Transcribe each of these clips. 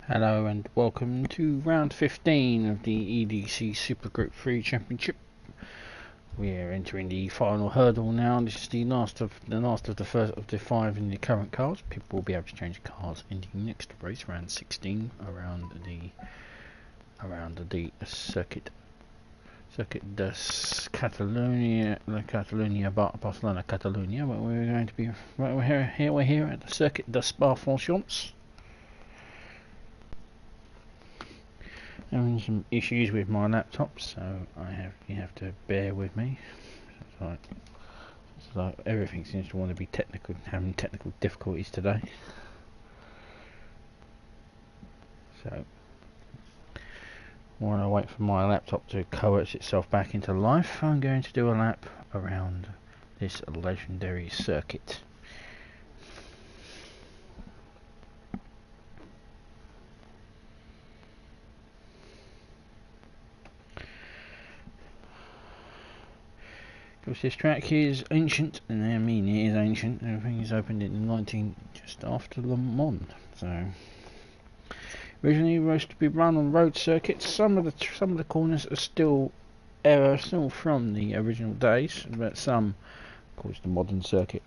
Hello and welcome to round 15 of the EDC Super Group 3 Championship. We're entering the final hurdle now. This is the last of the first of the 5 in the current cars. People will be able to change cars in the next race, round 16, around the circuit de Catalunya, Barcelona, Catalunya. But we're going to be we're here at the circuit de Spa-Francorchamps. Having some issues with my laptop, so you have to bear with me. It's like everything seems to want to be having technical difficulties today. So while I wait for my laptop to coerce itself back into life, I'm going to do a lap around this legendary circuit. Because this track is ancient, and I mean it is ancient. Everything is opened in just after Le Mans. So originally supposed to be run on road circuits. Some of the corners are still from the original days, but some, of course, the modern circuit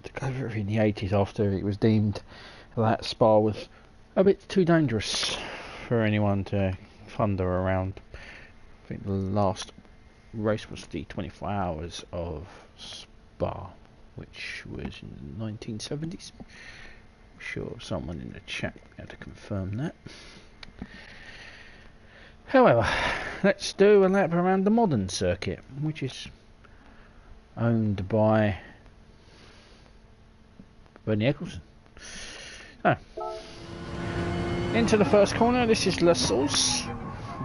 took over in the 80s after it was deemed that Spa was a bit too dangerous for anyone to thunder around. I think the last race was the 24 hours of Spa, which was in the 1970s. I'm sure someone in the chat had to confirm that. However, let's do a lap around the modern circuit, which is owned by Bernie Eccleston. So, into the first corner. This is La Source.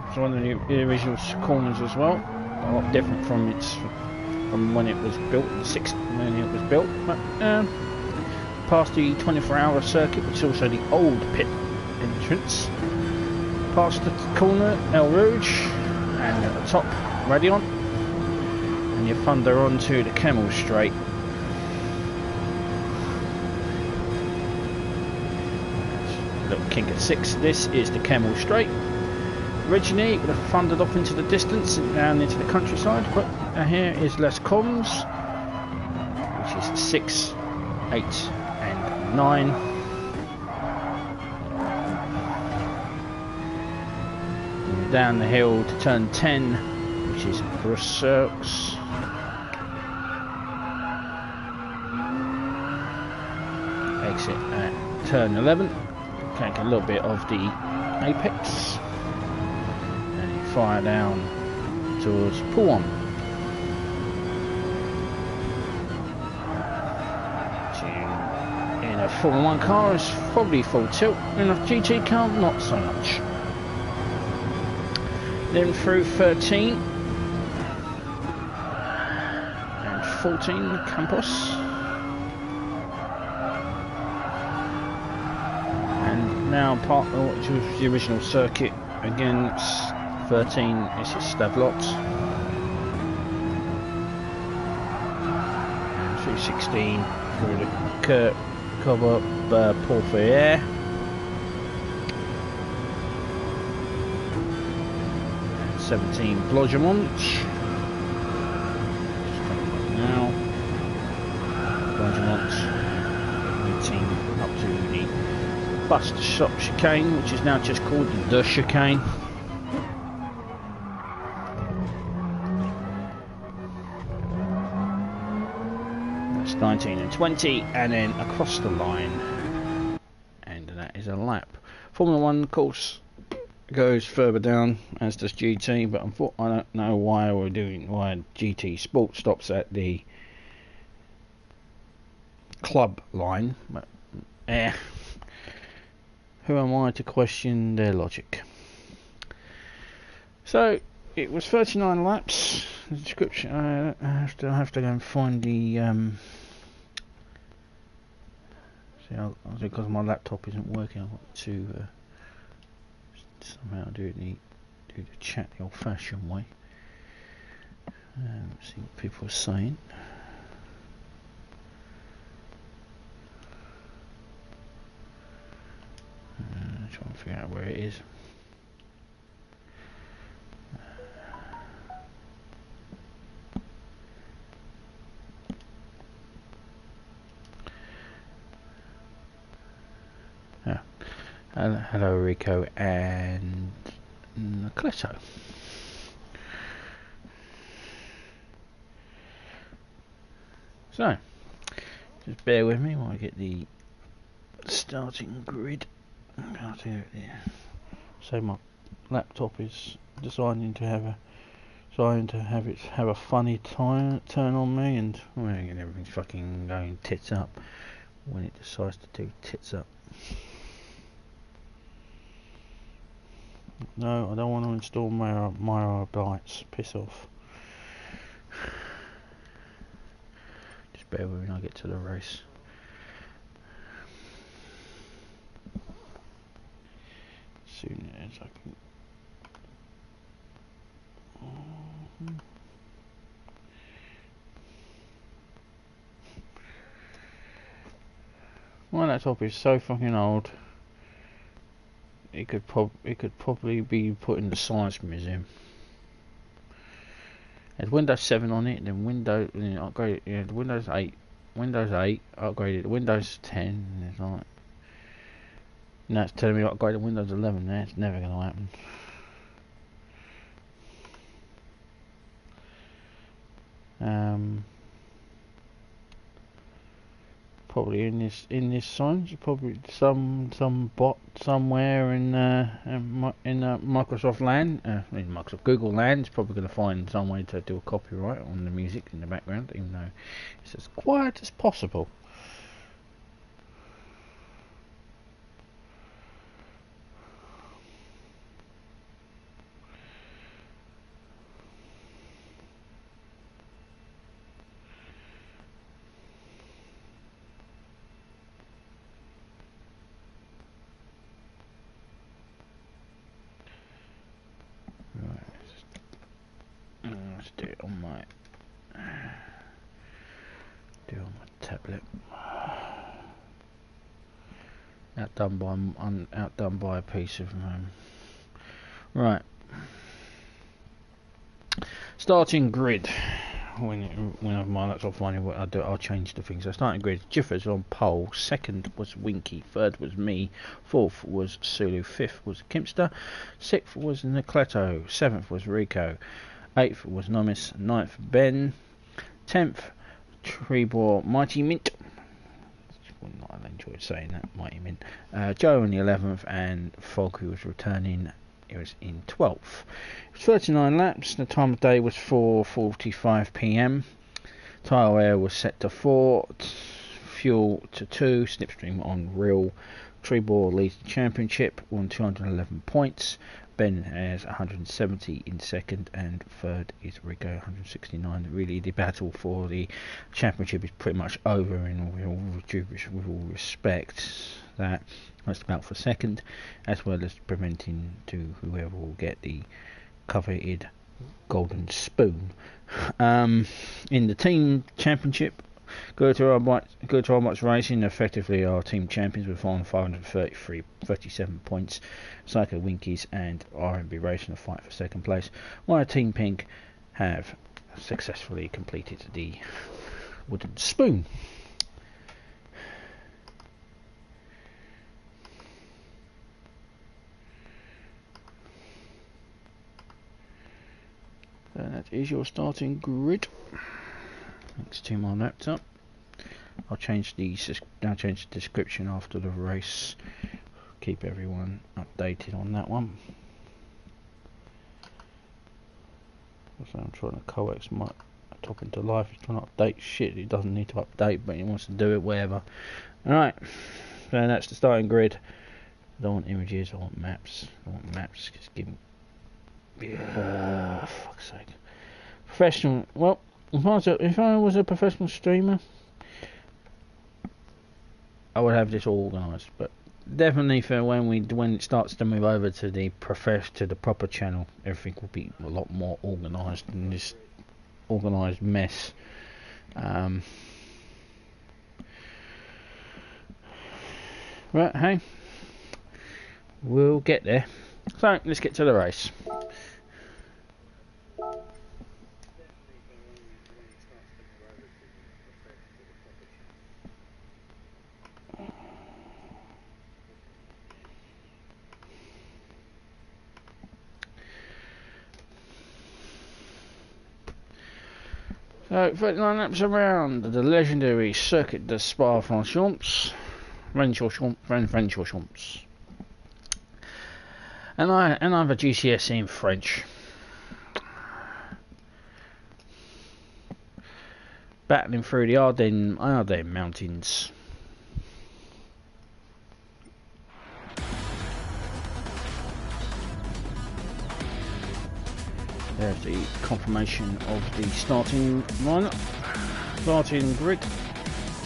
It's one of the original corners as well. A lot different from when it was built, but past the 24-hour circuit, which is also the old pit entrance, past the corner El Rouge, and at the top Radion, and you thunder onto the Camel Straight. Little kink at 6. This is the Camel Straight. Originally, it would have thundered off into the distance and down into the countryside, but here is Les Combs, which is 6, 8, and 9. And down the hill to turn 10, which is Brussels. Exit at turn 11. Take a little bit of the apex. Fire down towards Pool 1. In a Formula 1 car is probably full tilt, in a GT car not so much. Then through 13 and 14 Campos, and now part of which was the original circuit again. 13, this is Stavlot, and through 16 through the Cover Porfier, and 17 Blodgemont, now Blodgemont, 18 up to the bus stop chicane, which is now just called the chicane. 19 and 20, and then across the line, and that is a lap. Formula 1 course goes further down, as does GT, but I don't know why GT Sport stops at the club line, but who am I to question their logic? So it was 39 laps. The description, I have to go and find the because my laptop isn't working, I've got to somehow do the chat the old-fashioned way. See what people are saying. Try and figure out where it is. Hello Rico and Nolceto. So, just bear with me while I get the starting grid. So my laptop is deciding to have a funny turn on me, and everything's fucking going tits up when it decides to do tits up. No, I don't want to install my Arbeit. Piss off. Just bear with me when I get to the race. As soon as I can. My laptop is so fucking old. It could probably be put in the Science Museum. There's Windows 7 on it, then upgraded, Windows 8, upgraded to Windows 10, and it's like, now it's telling me to upgrade to Windows 11. That's never going to happen. Probably in this science, probably some bot somewhere in Microsoft land, in Microsoft Google land, is probably going to find some way to do a copyright on the music in the background, even though it's as quiet as possible. Let's do it on my tablet. Outdone by a piece of right. Starting grid. When my laptop finally what I do, I'll change the things. So starting grid. Jiffers on pole. Second was Winky. Third was me. Fourth was Sulu. Fifth was Kimster. Sixth was Nolceto. Seventh was Rico. 8th was Nomis, 9th Ben, 10th TreborMightyMint. I enjoyed saying that, Mighty Mint. Joe in the 11th, and Fog, who was returning, it was in 12th. It was 39 laps. The time of day was 4:45 p.m. Tyre Wear was set to 4, fuel to 2, Slipstream on real. Trebor leads the championship on 211 points. Ben has 170 in second, and third is Rico, 169. Really, the battle for the championship is pretty much over with all respect. That's about for second, as well as preventing to whoever will get the coveted golden spoon. In the team championship, Gute Racing effectively are team champions with 537 points. Psycho Winkies and RMB Racing are fighting for second place, while Team Pink have successfully completed the wooden spoon. And that is your starting grid. Next to my laptop. I'll change the description after the race. Keep everyone updated on that one. So I'm trying to coax my laptop into life. He's trying to update shit. He doesn't need to update, but he wants to do it wherever. Alright, so that's the starting grid. I don't want images, I want maps. Just give me. Oh, fuck's sake. Professional. Well, if I was a professional streamer, I would have this all organised, but definitely for when it starts to move over to the proper channel, everything will be a lot more organised than this organised mess. Right, hey, we'll get there. So let's get to the race. So 39 laps around the legendary circuit de Spa-Francorchamps, Francorchamps. And I have a GCSE in French. Battling through the Ardennes mountains. There's the confirmation of the starting lineup. Starting grid.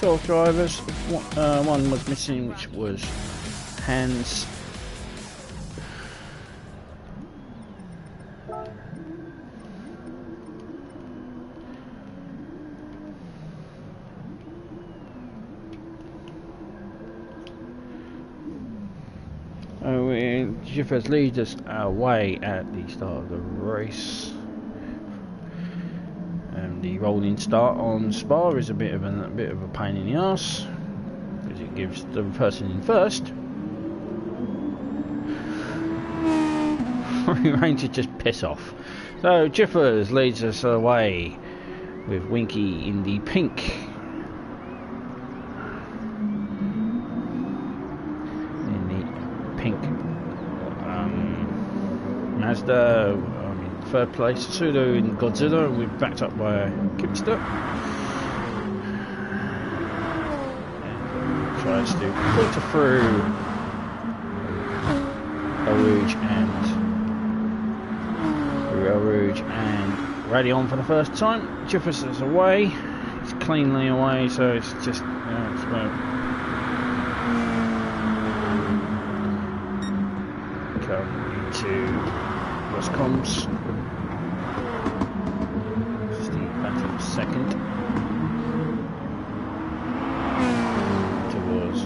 12 drivers. One was missing, which was Hans. Jiffers leads us away at the start of the race. The rolling start on Spa is a bit of a pain in the arse because it gives the person in first range to just piss off. So Jiffers leads us away with Winky in the pink. Mazda in third place, Sulu in Godzilla, and we're backed up by a Kipster. Tries to filter through El Rouge and Radion for the first time. Jefferson's away, it's cleanly away, so it's just it's about coming to Roscoms. Just the battle of second towards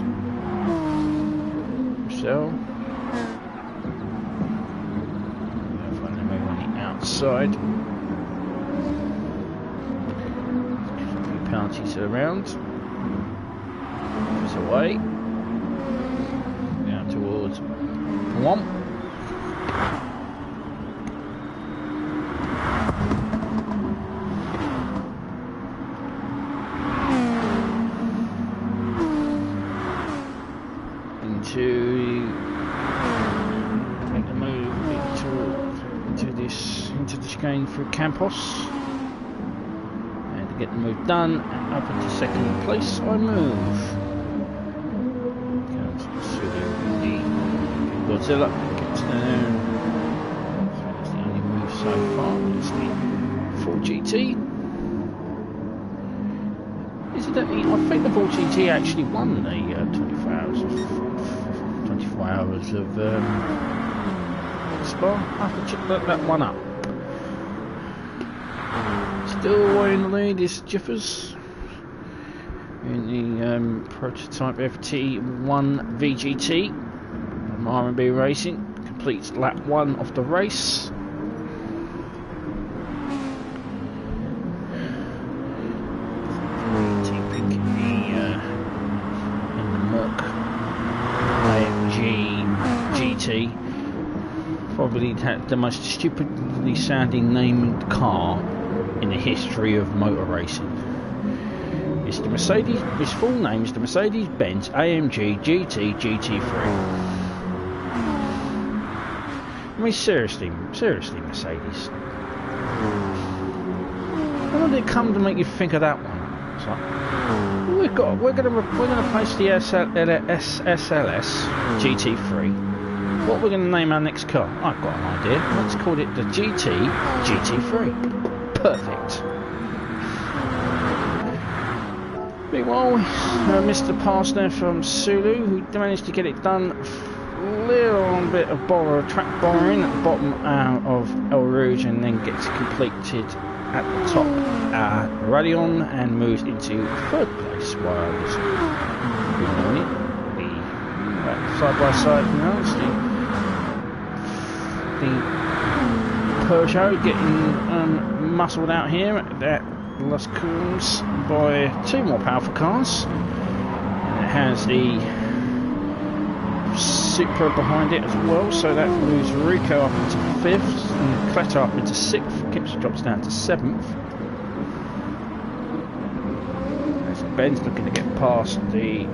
Michelle. Finally move on the outside. A few penalties around. It's away. Down towards one. Through Campos, and to get the move done and up into second place I move. Godzilla gets down. That's the only move so far. It's the full GT. Incidentally, I think the full GT actually won the 24 hours of Spa. I have to check that one up. Still away in the lead is Jiffers in the prototype FT1 VGT from RMB Racing. Completes lap 1 of the race. Pink in the Merc AMG GT. Probably the most stupidly sounding named car in the history of motor racing. It's the Mercedes. His full name is the Mercedes-Benz AMG GT GT3. I mean, seriously, Mercedes. How did it come to make you think of that one? It's like, we're gonna replace the SLS GT3. What we're gonna name our next car? I've got an idea. Let's call it the GT3. Perfect. Meanwhile, Mr. Pass there from Sulu, who managed to get it done. A little bit of track borrowing at the bottom of El Rouge, and then gets completed at the top Radion and moves into third place while I was doing it. The side by side now. It's the the Peugeot getting muscled out here at Las Coombs by 2 more powerful cars. And it has the Supra behind it as well, so that moves Rico up into 5th and Nolceto up into 6th. Kipps drops down to 7th. As Ben's looking to get past the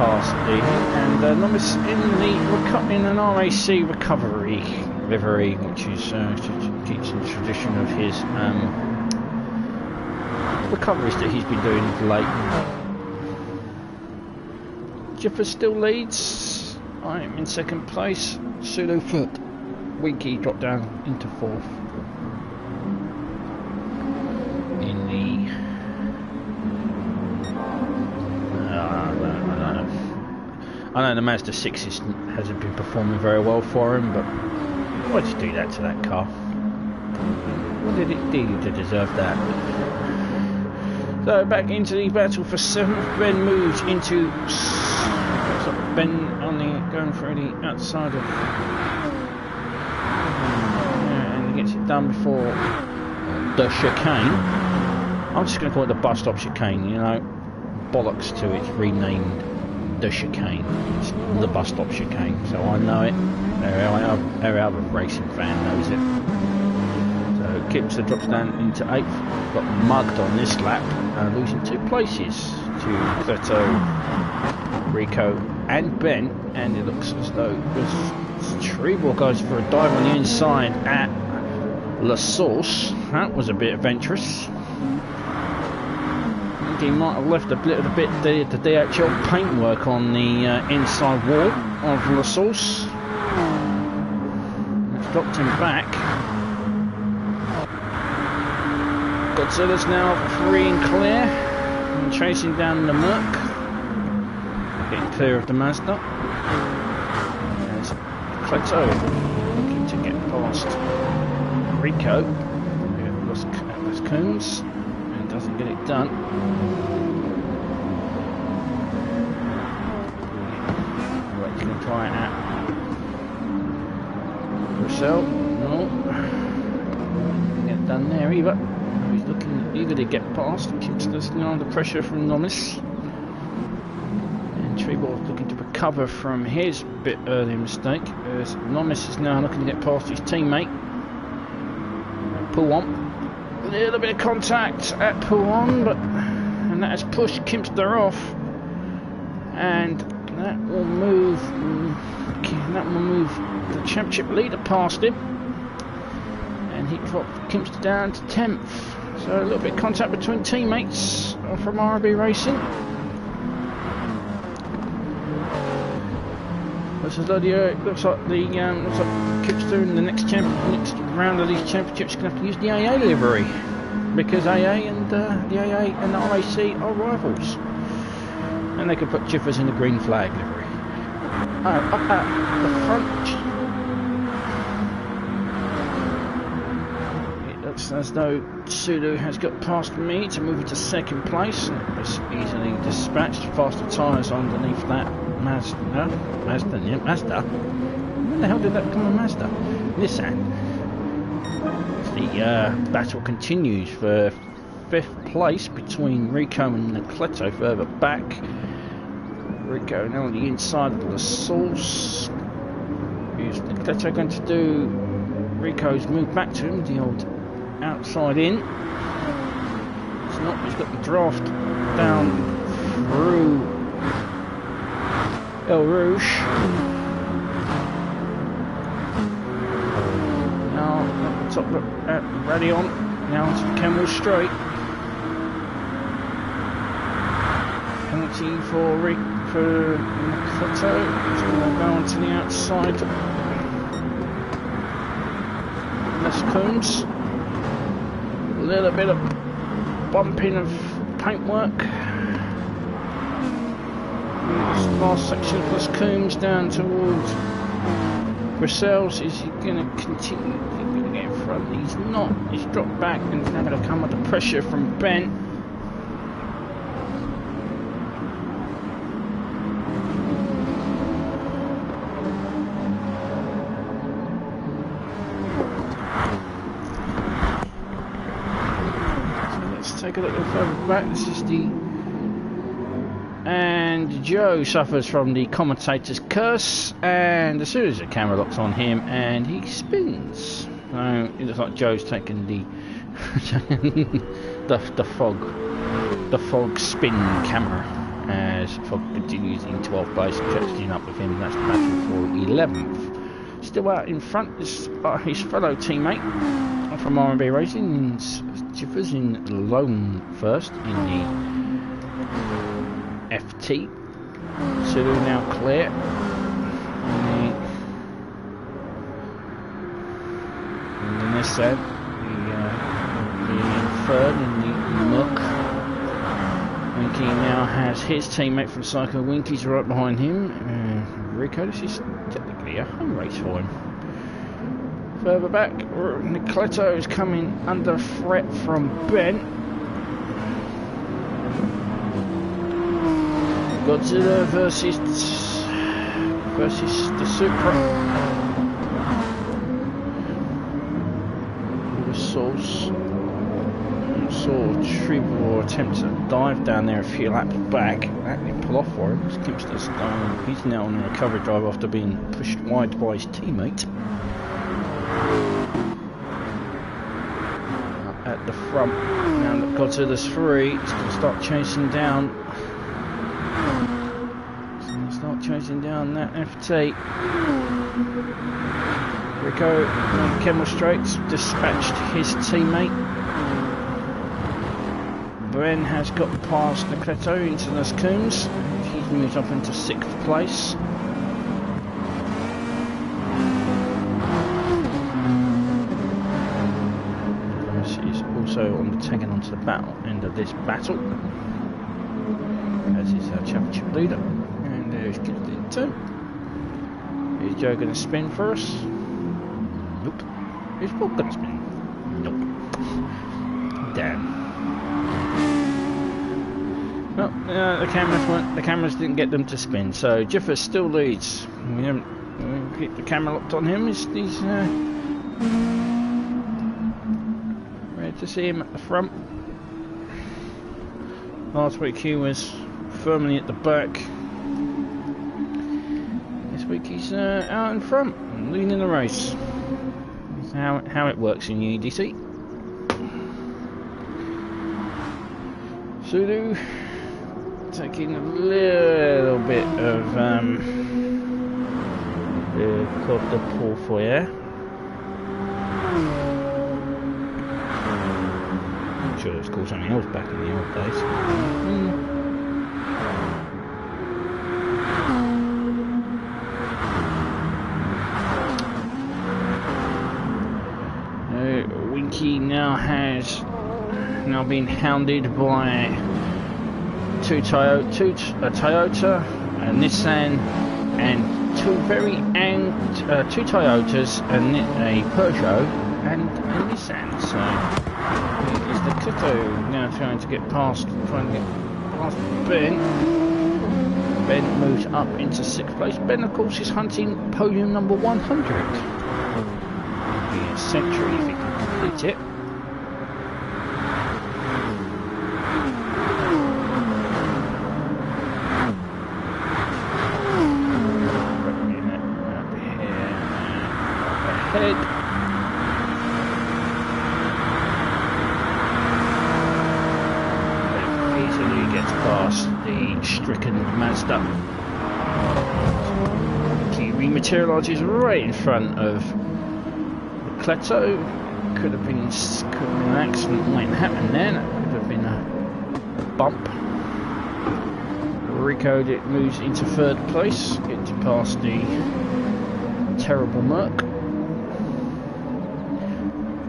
and Nomis in an RAC recovery livery, which is keeps in tradition of his recoveries that he's been doing of late. Jiffers still leads. I am in 2nd place. Sulu foot. Winky dropped down into 4th. In the I know the Mazda 6 hasn't been performing very well for him, but why did you do that to that car? What did it do to deserve that? So back into the battle for 7th. Ben moves into Ben going through the outside of and he gets it done before the chicane. I'm just going to call it the bus stop chicane, you know, bollocks to it's renamed the chicane. It's the bus stop chicane, so I know it. Every other racing fan knows it. So Kipps drops down into 8th, got mugged on this lap, losing 2 places to Nolceto, Rico and Ben, and it looks as though Trebor goes for a dive on the inside at La Source. That was a bit adventurous. He might have left a little bit of the DHL paintwork on the inside wall of La Source. It's dropped him back. Godzilla's now free and clear and chasing down the Merc, getting clear of the Mazda. There's Nolceto looking to get past Rico at Las Coombs. Doesn't get it done. Right, he's going to try it out. Russell, no. Didn't get it done there either. He's looking eager to get past. Keeps listening under pressure from Nomis. And Trebor looking to recover from his bit earlier mistake. As Nomis is now looking to get past his teammate. Pull on. A little bit of contact at Puon, and that has pushed Kimpster off, and that will move the championship leader past him, and he dropped Kimpster down to 10th. So a little bit of contact between teammates from RMB Racing. Looks like Kimpster in the next round of these championships is going to have to use the AA livery, because AA and the AA and the RAC are rivals, and they could put Jiffers in the green flag livery. Up at the front, it looks as though Sulu has got past me to move into 2nd place, and it was easily dispatched. Faster tyres underneath that Mazda. When the hell did that become a Mazda? Nissan. The battle continues for 5th place between Rico and Nolceto further back. Rico now on the inside of the source. Is Nolceto going to do Rico's move back to him, the old outside in? It's not, he's got the draft down through El Rouge. Now at the top at Radion, now onto Kenmore Straight. Penalty for Nolceto. He's going to go onto the outside. Les Coombs. A little bit of bumping of paintwork. Last section of Les Coombs down towards Brussels. Is he going to continue? He's going to get in front. He's not. He's dropped back and he's now going to come at the pressure from Ben. Take a little further back. This is and Joe suffers from the commentator's curse, and as soon as the camera locks on him and he spins, so it looks like Joe's taken the the fog spin camera as Fog continues in 12th place, catching up with him. That's the battle for 11th. Still out in front is his fellow teammate from RMB Racing, Jiffers in lone first in the FT. Sulu now clear. And then this side, being third in the muck. Winky now has his teammate from Cycle. Winky's right behind him. Rico, this is technically a home race for him. Further back, Nolceto is coming under threat from Ben. Godzilla versus the Supra. We saw Trebor attempt to dive down there a few laps back. That didn't pull off for him. He's now on a recovery drive after being pushed wide by his teammate. At the front, now that Godzilla's free, it's going to start chasing down. It's going to start chasing down that FT. Rico on Kemmel Straits dispatched his teammate. Ben has got past Nolceto into Nolceto. He's moved up into 6th place. Also on the tagging onto the end of this battle, as is our championship leader. And there's Gute. Is Joe going to spin for us? Nope. Is Bob going to spin? Nope. Damn. Well, the cameras didn't get them to spin, so Jiffers still leads. We keep the camera locked on him. He's to see him at the front. Last week he was firmly at the back. This week he's out in front, leading the race. That's how it works in EDC. Sulu taking a little bit of the pull for you. Sure, it's called something else back in the old days. Winky now has been hounded by a Toyota, a Nissan, and two Toyotas, a Peugeot, and a Nissan. So is the Gute now trying to get past Ben. Ben moves up into 6th place. Ben, of course, is hunting podium number 100. It'll be a century if he can complete it. Ahead. Past the stricken Mazda. He rematerialises right in front of Nolceto. Could have been an accident might happen there. That could have been a bump. Rico moves into 3rd place, gets past the terrible Merc.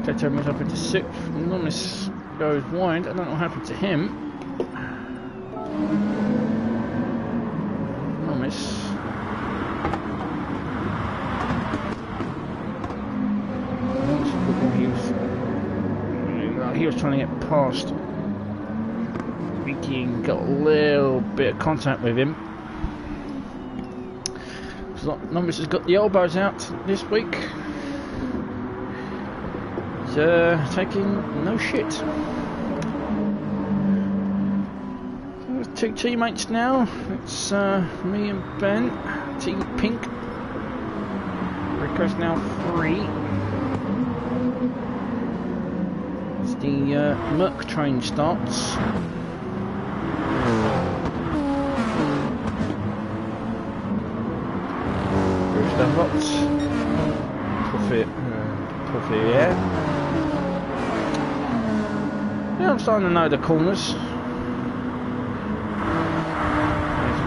Nolceto moves up into 6th. Nomis goes wide. I don't know what happened to him. He was trying to get past Winky and got a little bit of contact with him. Numbers has got the elbows out this week. He's taking no shit. So there's two teammates now. It's me and Ben, Team Pink. Rico's now 3. As the Merc train starts. Lots profit, yeah. I'm starting to know the corners. There's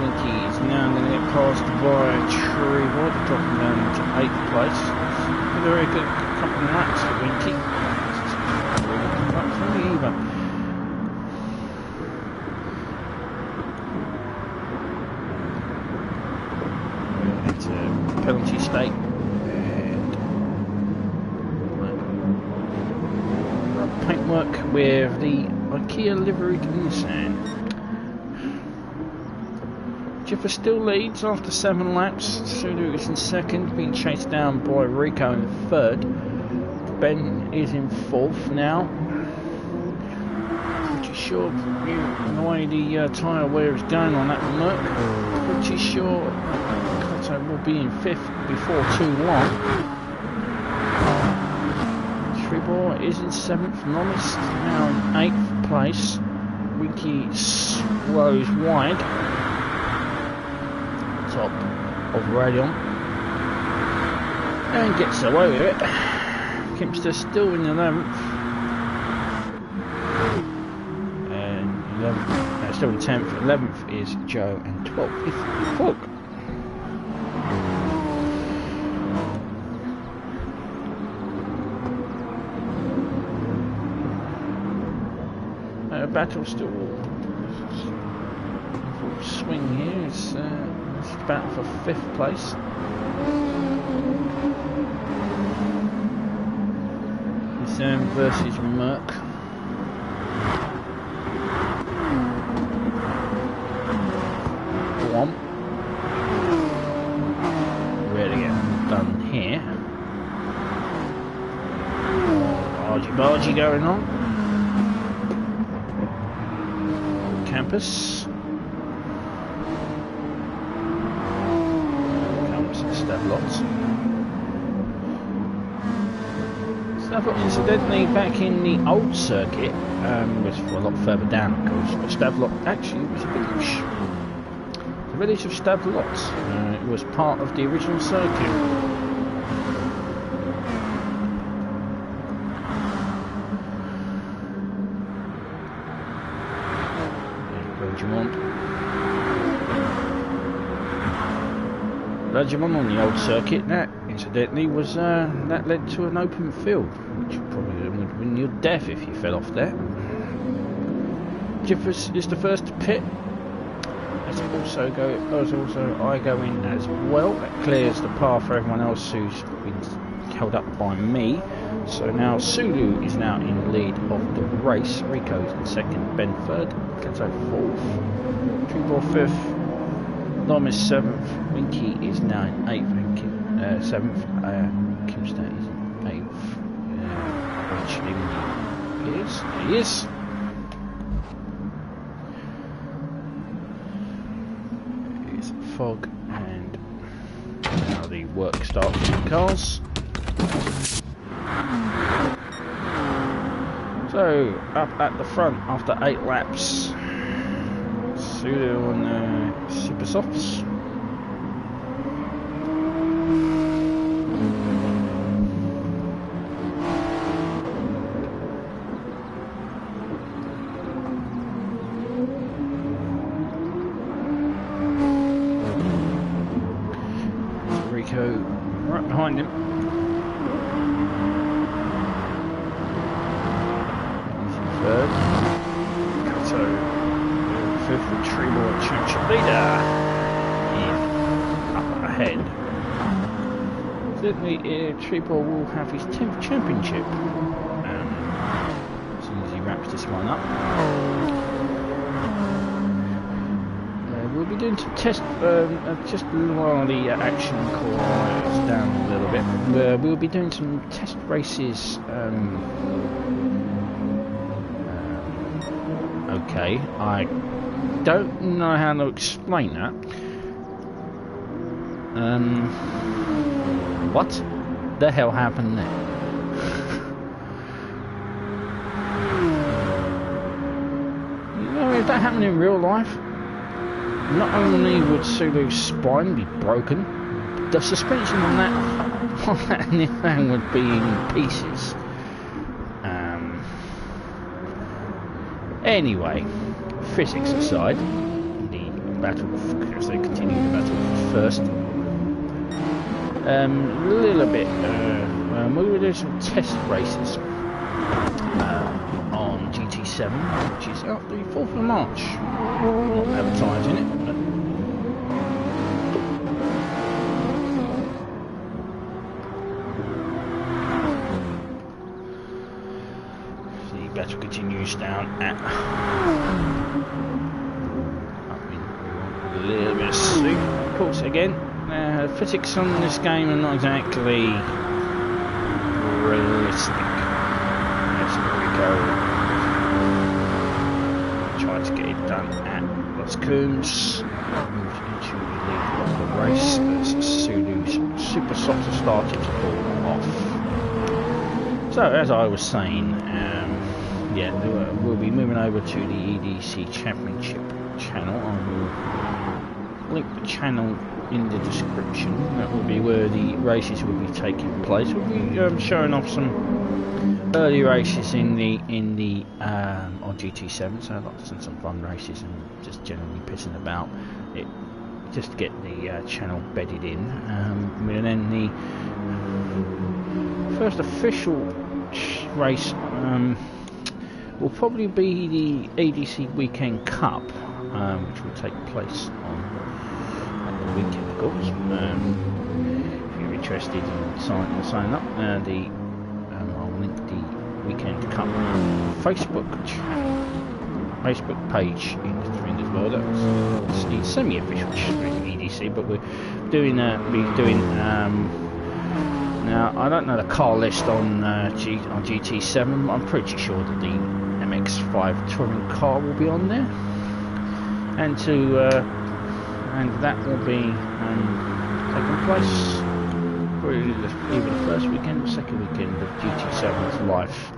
Winky is now going to get passed by Trebor, dropping down to 8th place. A very good couple of laps for Winky. Really good lap for me either. Penalty state and paintwork with the IKEA liveried Nissan. Jiffers still leads after 7 laps. Sulu is in 2nd, being chased down by Rico in 3rd. Ben is in 4th now. Pretty sure, the way the tyre wear is going on that Merc, pretty sure will be in 5th before too long. Trebor is in 7th, Nomis now in 8th place. Winky slows wide, top of Radion, and gets away with it. Kempster still in 11th, and 11th, still in 10th. 11th is Joe, and 12th is Fog. Battle still full swing here. It's battle for 5th place. Nissan versus Merc. Go on. Really getting done here. Bargy going on. Campus. Comes Stavlots. Stavlot incidentally back in the old circuit, was a lot further down of course, but Stavlot actually was a village. The village of Stavlots. It was part of the original circuit. Regiment on the old circuit, that incidentally was that led to an open field, which probably would win your death if you fell off there. Jiffers is the first to pit. As I go in as well. That clears the path for everyone else who's been held up by me. So now Sulu is now in lead of the race. Rico's in 2nd, Ben 3rd, Gute 4th, Trebor 5th. Dom is 7th, Winky is now in 8th, and 7th, Kimster is in 8th. Actually, he is. It's Fog, and now the work starts with the cars. So, up at the front after 8 laps. Sulu on Super Softs. Rico right behind him. He's in 3rd. Gute 5th, the Trebor Championship leader is up ahead. Certainly, Trebor will have his 10th championship as soon as he line up. We'll be doing some test, just while the action quiets down a little bit. We'll be doing some test races. Okay, I don't know how to explain that. What the hell happened there? You know, if that happened in real life, not only would Sulu's spine be broken, the suspension on that thing would be in pieces. Anyway, physics aside, the battle, as they continue the battle first, a little bit, we were doing some test races on GT7, which is out the 4th of March. Not advertising it, but the battle continues down at a little bit of soup. Of course, again, physics on this game are not exactly realistic. Let's go. Try to get it done at Combs. Moved into the race as Sulu's Super Soft started to pull off. So, as I was saying, yeah, we'll be moving over to the EDC Championship channel. I will link the channel in the description. That will be where the races will be taking place. We'll be showing off some early races in the on GT7, so lots and some fun races and just generally pissing about it, just to get the channel bedded in. And then the first official race will probably be the EDC Weekend Cup, which will take place at the weekend, of course. If you're interested in signing up, I'll link the Weekend Cup Facebook page in the thing as well. That's the semi-official EDC, but we're doing now, I don't know the car list on GT7. I'm pretty sure that the MX-5 touring car will be on there, and that will be taking place for either the first weekend or second weekend of GT7's life.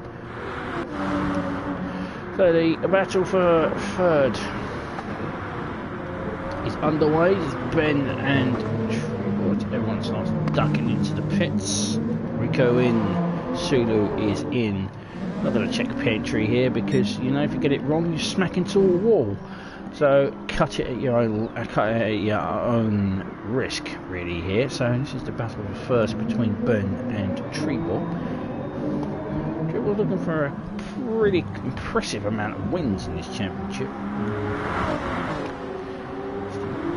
So the battle for third is underway. Ben and everyone starts ducking into the pits. Rico in, Sulu is in. Not going to check pantry here because, you know, if you get it wrong, you smack into a wall. So cut it at your own risk, really here. So this is the battle of first between Ben and Trebor. Trebor's looking for a pretty impressive amount of wins in this championship.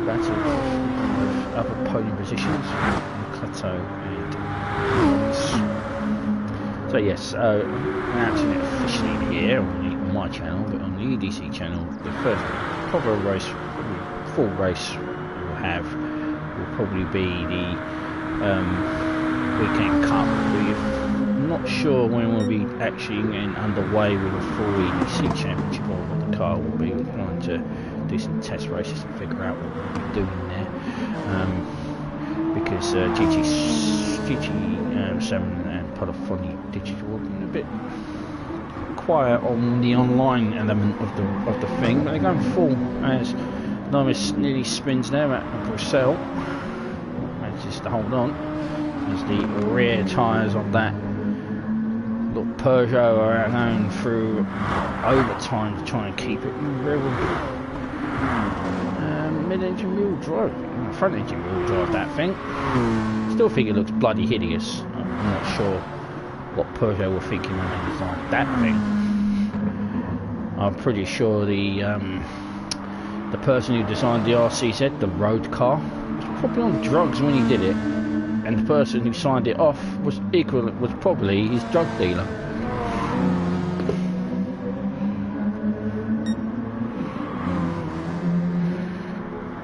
Battle of upper podium positions, Nolceto and so yes, announcing it officially here on my channel, but on the EDC channel, the first proper race, full race we'll have will probably be the Weekend Cup. We're not sure when we'll be actually getting underway with a full EDC championship or what the car will be. We're trying to do some test races and figure out what we'll be doing there, because GT7 and Polyphony Digital have been a bit quiet on the online element of the thing, but they're going full as Lomas nearly spins there at Brussels. Manages to hold on as the rear tyres of that little Peugeot are going through overtime to try and keep it mid-engine wheel drive, front engine wheel drive that thing. Still think it looks bloody hideous. I'm not sure what Peugeot were thinking when they designed that thing. I'm pretty sure the person who designed the RCZ, the road car, was probably on drugs when he did it, and the person who signed it off was probably his drug dealer.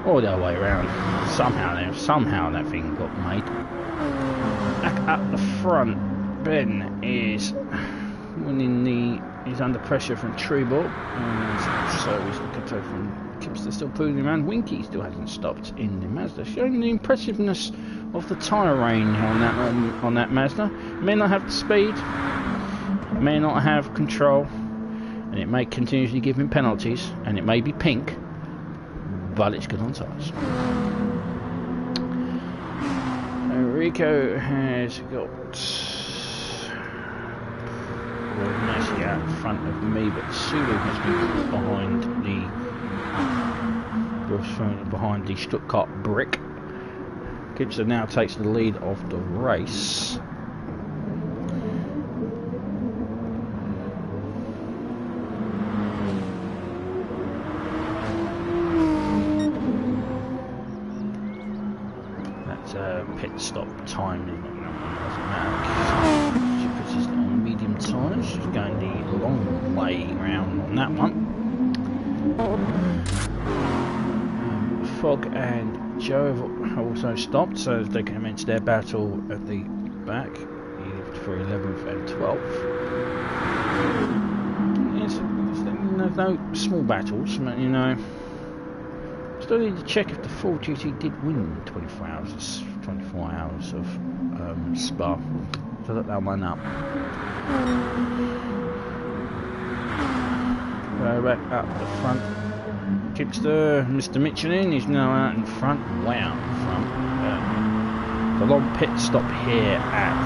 all the other way around. Somehow that thing got made. Back up the front, Ben is winning he's under pressure from Trebor, and so is Gute from Kipster still pulling around. Winky still hasn't stopped in the Mazda, showing the impressiveness of the tyre range on that Mazda. May not have the speed, may not have control, and it may continuously give him penalties, and it may be pink, but it's good on tyres. Rico has got nicely out in front of me, but Sulu has been behind the Stuttgart brick. Gute now takes the lead of the race. That's pit stop timing. Doesn't matter. Jiffers is on medium tyres. She's going the long way round on that one. Fog and Joe have also stopped, so they commence their battle at the back for 11th and 12th. Yes, there's no small battles, but you know. Still need to check if the full GT did win 24 hours of Spa. So look that one up. Back up the front. Kipster, Mr. Michelin is now out in front, way out in front. The long pit stop here at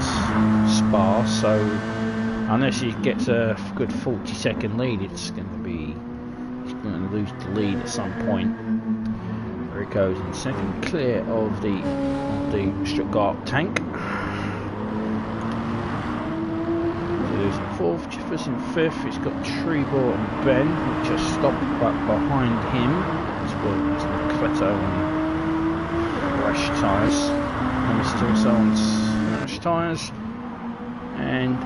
Spa, so unless he gets a good 40-second lead, he's going to lose the lead at some point. Rico's in second, clear of the Stuttgart tank. There's fourth, Jiffers in fifth. He's got Trebor and Ben, who just stopped, but behind him as well as Nolceto on fresh tyres. And Mr. also on fresh tyres. And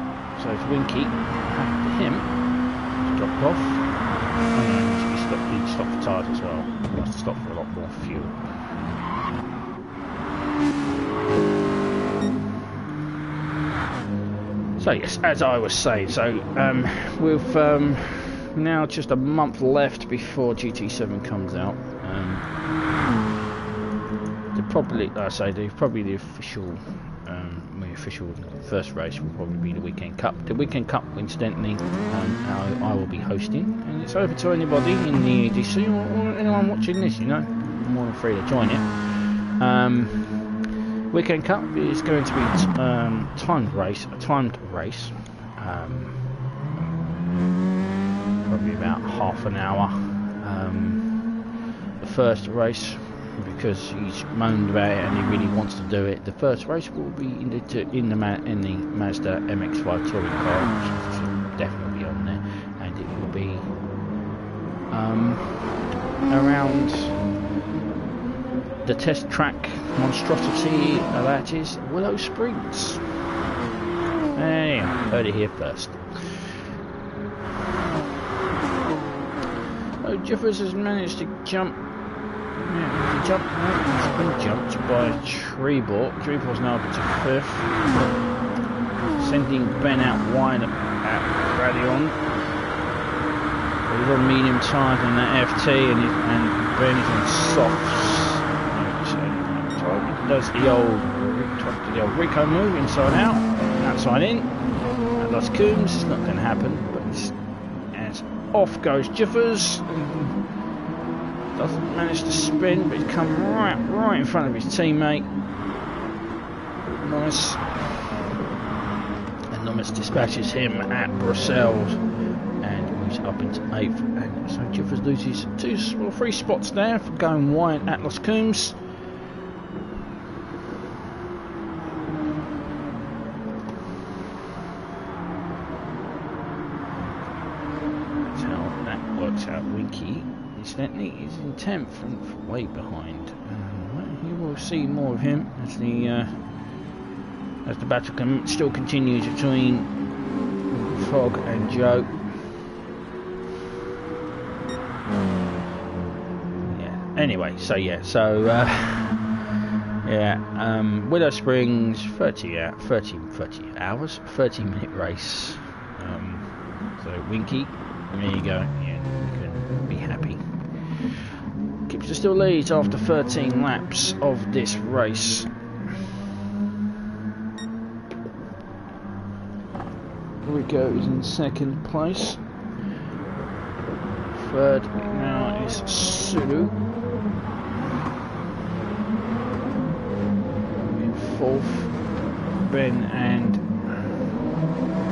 so it's Winky after him. He's dropped off. And he stopped for tyres as well. He has to stop for a lot more fuel. So yes, as I was saying, so with now just a month left before GT7 comes out. Probably the official first race will probably be the Weekend Cup. The Weekend Cup, incidentally, I will be hosting, and it's open to anybody in the EDC or anyone watching this. You know, more than free to join it. Weekend Cup is going to be a timed race, probably about half an hour. The first race, because he's moaned about it and he really wants to do it, the first race will be in the Mazda MX-5 touring car, which will definitely be on there, and it will be around the test track monstrosity that is Willow Springs. Anyway, heard it here first. So Jiffers has managed to jump. Yeah, he's been jumped by Trebor. Trebor's now up to fifth, sending Ben out wide at Radion. He's on medium tyres on that FT, and Ben is on softs. Does the old Rico move, inside out, outside in. And that's Coombs, it's not going to happen, but as off goes Jiffers. Doesn't manage to spin, but he's come right in front of his teammate. Nice. And Nomis dispatches him at Brussels and moves up into 8th. And so Jiffers loses 3 spots there for going wide at Los Coombs. Out Winky, incidentally, is in 10th and way behind. You will see more of him as the battle still continues between Fog and Joe. Yeah, anyway, so yeah, so Willow Springs, 30 hours, 30-minute race. So Winky, there you go. Yeah, you can be happy. Keeps us still leads after 13 laps of this race. Rico is in second place. Third now is Sulu. In fourth, Ben and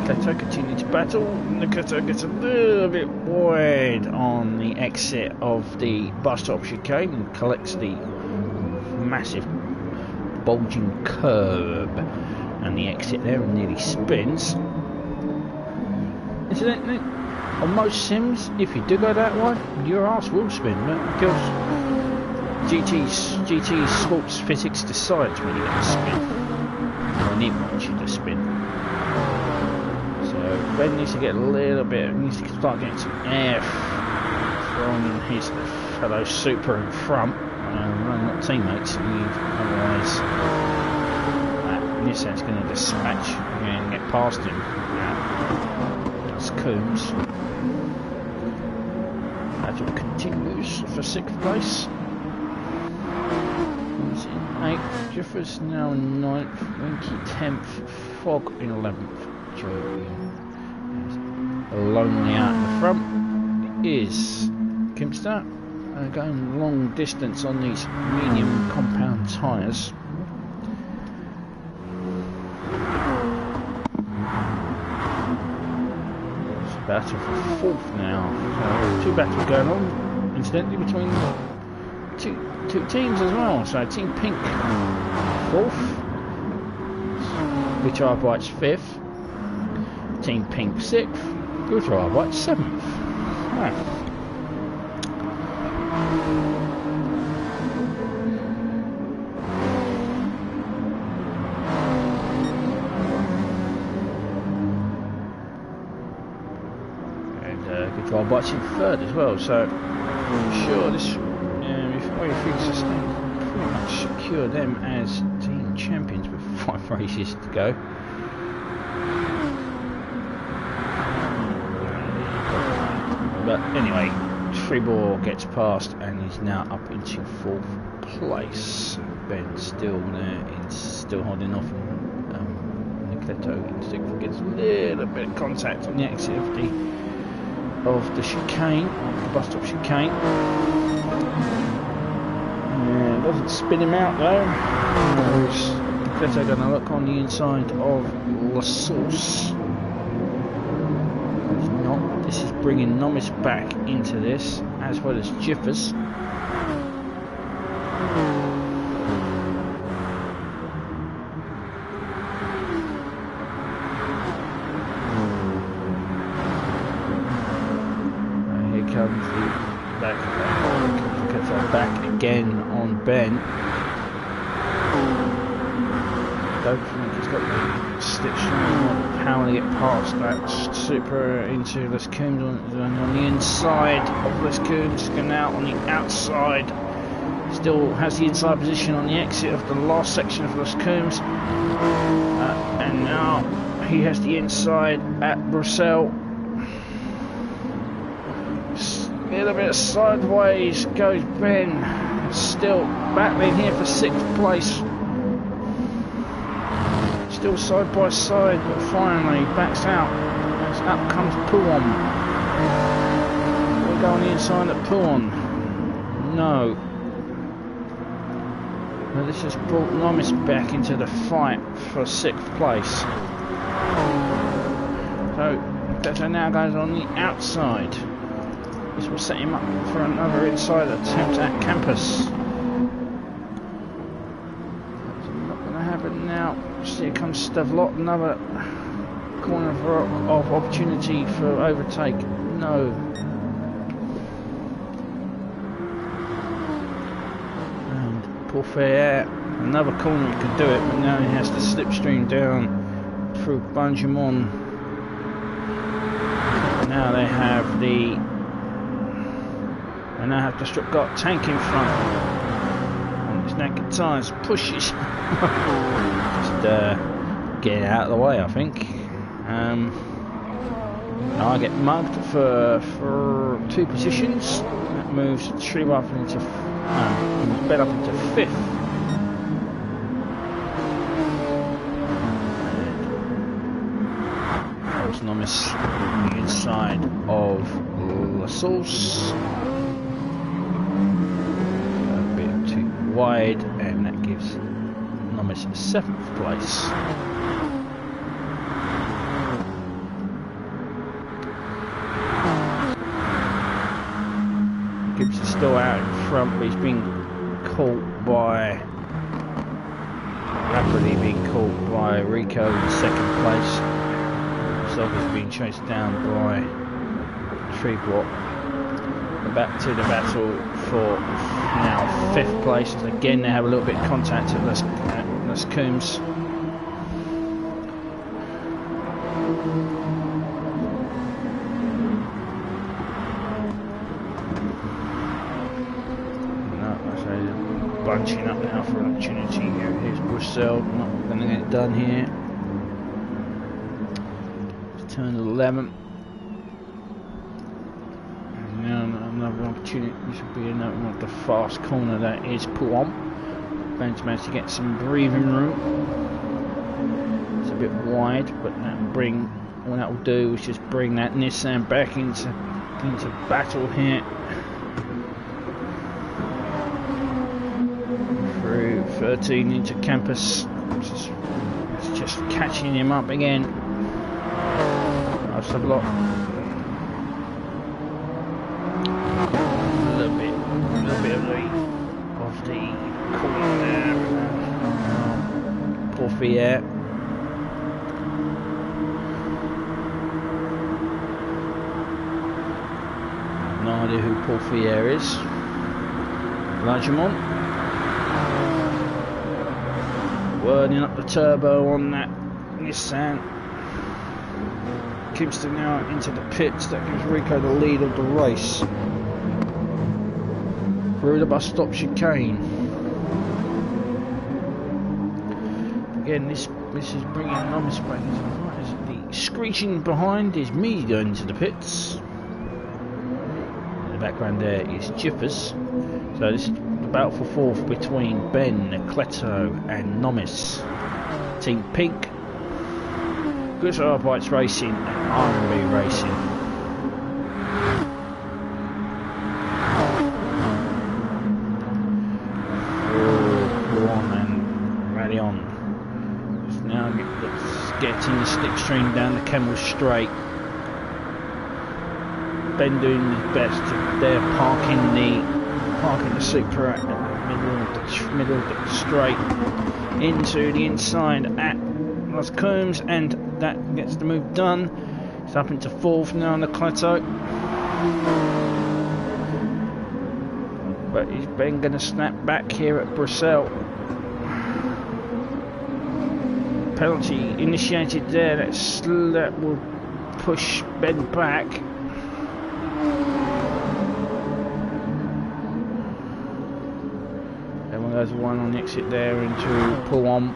Nolceto continue to battle. Nolceto gets a little bit wide on the exit of the bus stop chicane and collects the massive bulging curb and the exit there and nearly spins. Incidentally, on most sims, if you do go that wide, your arse will spin, because GT sports physics decides when you're going to spin, and it wants you to spin. So Ben needs to get a little bit, needs to start getting some air from his fellow Supra in front, not teammates, otherwise Nissan's going to dispatch and get past him. Coombs. Battle continues for 6th place. He's in 8th. Jiffers now in 9th. Winky 10th. Fog in 11th. Lonely out in the front is Kimster. Going long distance on these medium compound tyres. Battle for 4th now. So 2 battles going on, incidentally, between two teams as well. So Team Pink 4th, Arbeit's 5th, Team Pink 6th, Arbeit's 7th. Right. Arbeit's in 3rd as well, so I'm sure this if things pretty much secure them as team champions with 5 races to go. But anyway, Trebor gets past and is now up into 4th place. Ben still there, still holding off. Nolceto in 6th gets a little bit of contact on the exit of the chicane, the bus stop chicane. Doesn't spin him out though. Nolceto going to look on the inside of La Source. This is bringing Nomis back into this, as well as Jiffers. Back again on Ben. Don't think he's got the slipstream power to get past that Supra into Les Combes on the inside of Les Combes, going out on the outside. Still has the inside position on the exit of the last section of Les Combes, and now he has the inside at Bruxelles. A little bit sideways goes Ben, still battling here for 6th place, still side by side, but finally backs out as up comes Pouon. We go on the inside at Pouon. No, but this has brought Nomis back into the fight for 6th place. So Gute now goes on the outside. This will set him up for another inside attempt at Campus. That's not going to happen now. Here comes Stavlot, another corner of opportunity for overtake. No. And Porfair, another corner he could do it, but now he has to slipstream down through Benjamin. Now they have the And now have the Stuttgart tank in front. On his naked tyres, pushes. Just get it out of the way, I think. Now I get mugged for 2 positions. That moves Tree up into bed up into 5th. Nomis on the inside of La Source, a bit too wide, and that gives Nomis 7th place. Gibbs is still out in front, but he's been caught by, rapidly being caught by Rico in 2nd place. Is being chased down by Trebor. Back to the battle for now 5th place. And again, they have a little bit of contact at Les Coombs. Bunching up now for an opportunity. Here's Brussels, not going to get it done here. Turn 11. And now another opportunity. This will be another one of the fast corner that is put on. Ben's managed to get some breathing room. It's a bit wide, but all that will do is just bring that Nissan back into battle here. Through 13 into Campus. It's just catching him up again. That's a lot. A little bit of the corner there. Porfier. No idea who Porfier is. Largemont. Wording up the turbo on that Nissan. Kingston now into the pits. That gives Rico the lead of the race. Through the bus stop chicane. Again, this is bringing Nomis back into the fight. The screeching behind is me going into the pits. In the background there is Jiffers. So this is the battle for 4th between Ben, Nolceto and Nomis. Team Pink. Gute Arbeit Racing and RMB Racing. Go on and rally on. Now let's get in the slipstream down the Camel Straight. Ben doing his best to there parking the Supra at the middle of the straight into the inside at Las Combs, and that gets the move done. It's up into 4th now on the Nolceto. But is Ben going to snap back here at Brussels? Penalty initiated there. That will push Ben back. Everyone goes one on the exit there into pull on.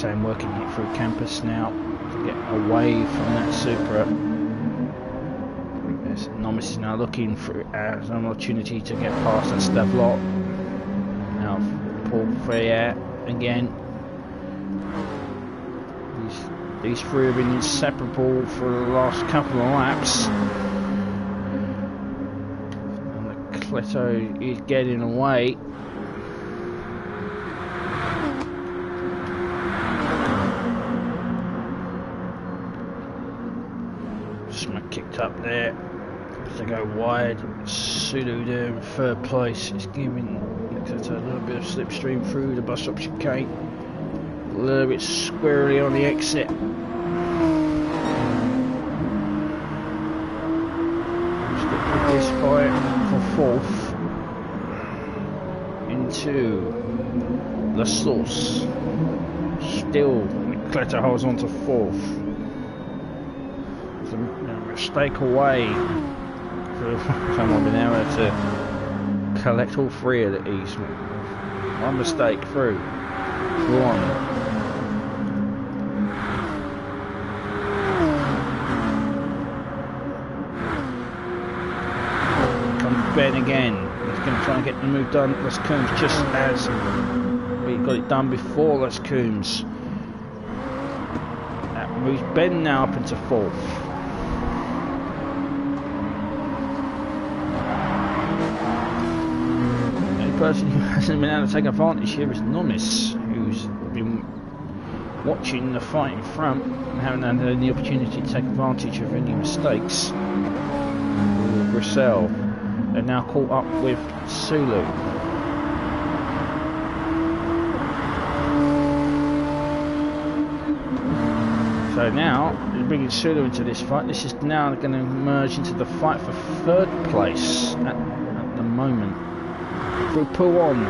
I'm working it through Campus now to get away from that Supra. Nomis is now looking for an opportunity to get past that Stavlot. Now Paul Freya again. These three have been inseparable for the last couple of laps. And the Nolceto is getting away. Kicked up there to go wide. Sulu there in 3rd place is giving Nolceto a little bit of slipstream through the bus stop chicane. A little bit squirrely on the exit. Still this fight for fourth into the source. Still, Nolceto holds on to fourth. It's a mistake away for someone being able to collect all three of these. One mistake through. One. Ben again. He's going to try and get the move done. Les Coombs just as we got it done before Les Coombs. That moves Ben now up into fourth. The only person who hasn't been able to take advantage here is Nomis, who's been watching the fight in front and haven't had any opportunity to take advantage of any mistakes. Brissell. They're now caught up with Sulu. So now, bringing Sulu into this fight, this is now going to merge into the fight for third place at the moment. Through pull on.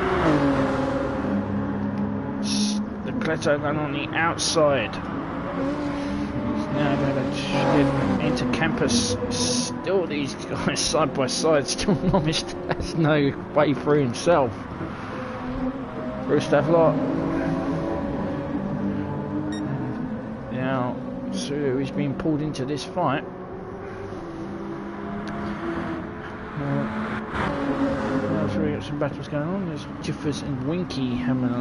Nolceto going on the outside. He's now going to get into campus. Still these guys side by side, still Nomis has no way through himself. Bruce Stavlot. Now Sulu is being pulled into this fight. We've got some battles going on. There's Jiffers and Winky having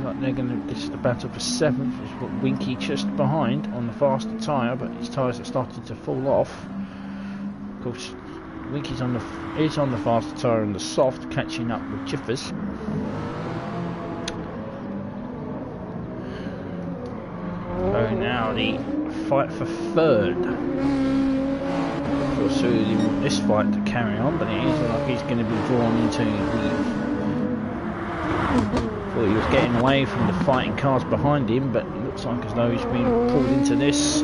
like they're going to. This is the battle for seventh. We've got Winky just behind on the faster tyre, but his tyres are starting to fall off. Of course, Winky's on the faster tyre and the soft, catching up with Jiffers. So now the fight for third. Of course, he want this fight to carry on, but it is like he's going to be drawn into the. Thought he was getting away from the fighting cars behind him, but it looks like as though he's been pulled into this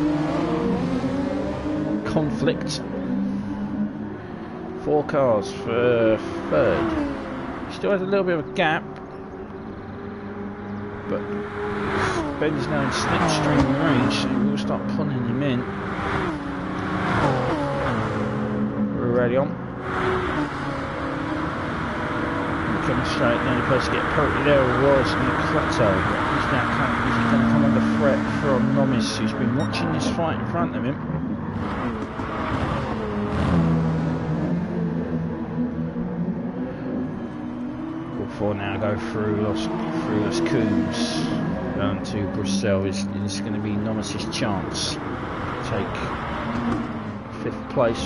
conflict. 4 cars for third. Still has a little bit of a gap, but Ben's now in Slipstream range, so we'll start pulling him in. We're ready on. Coming straight, the only place to get poked there was Nolceto. He's now going to come under threat from Nomis, who's been watching this fight in front of him. Before now go through Los Coombs down to Brissell. It's going to be Nomis's chance to take 5th place.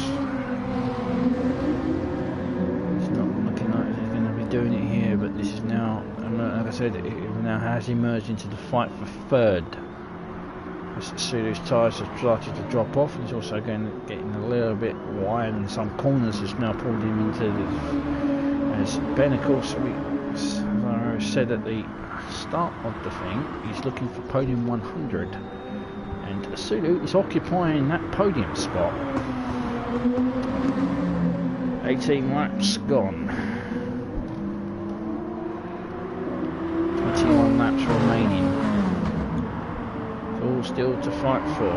It's not looking like he's going to be doing it here, but this is now, like I said, it now has emerged into the fight for third. Sulu's tyres have started to drop off, and he's also getting a little bit wide, and some corners has now pulled him into this. As Ben, of course, as I said at the start of the thing, he's looking for podium 100, and Sulu is occupying that podium spot. 18 laps gone, 21 laps remaining. It's all still to fight for.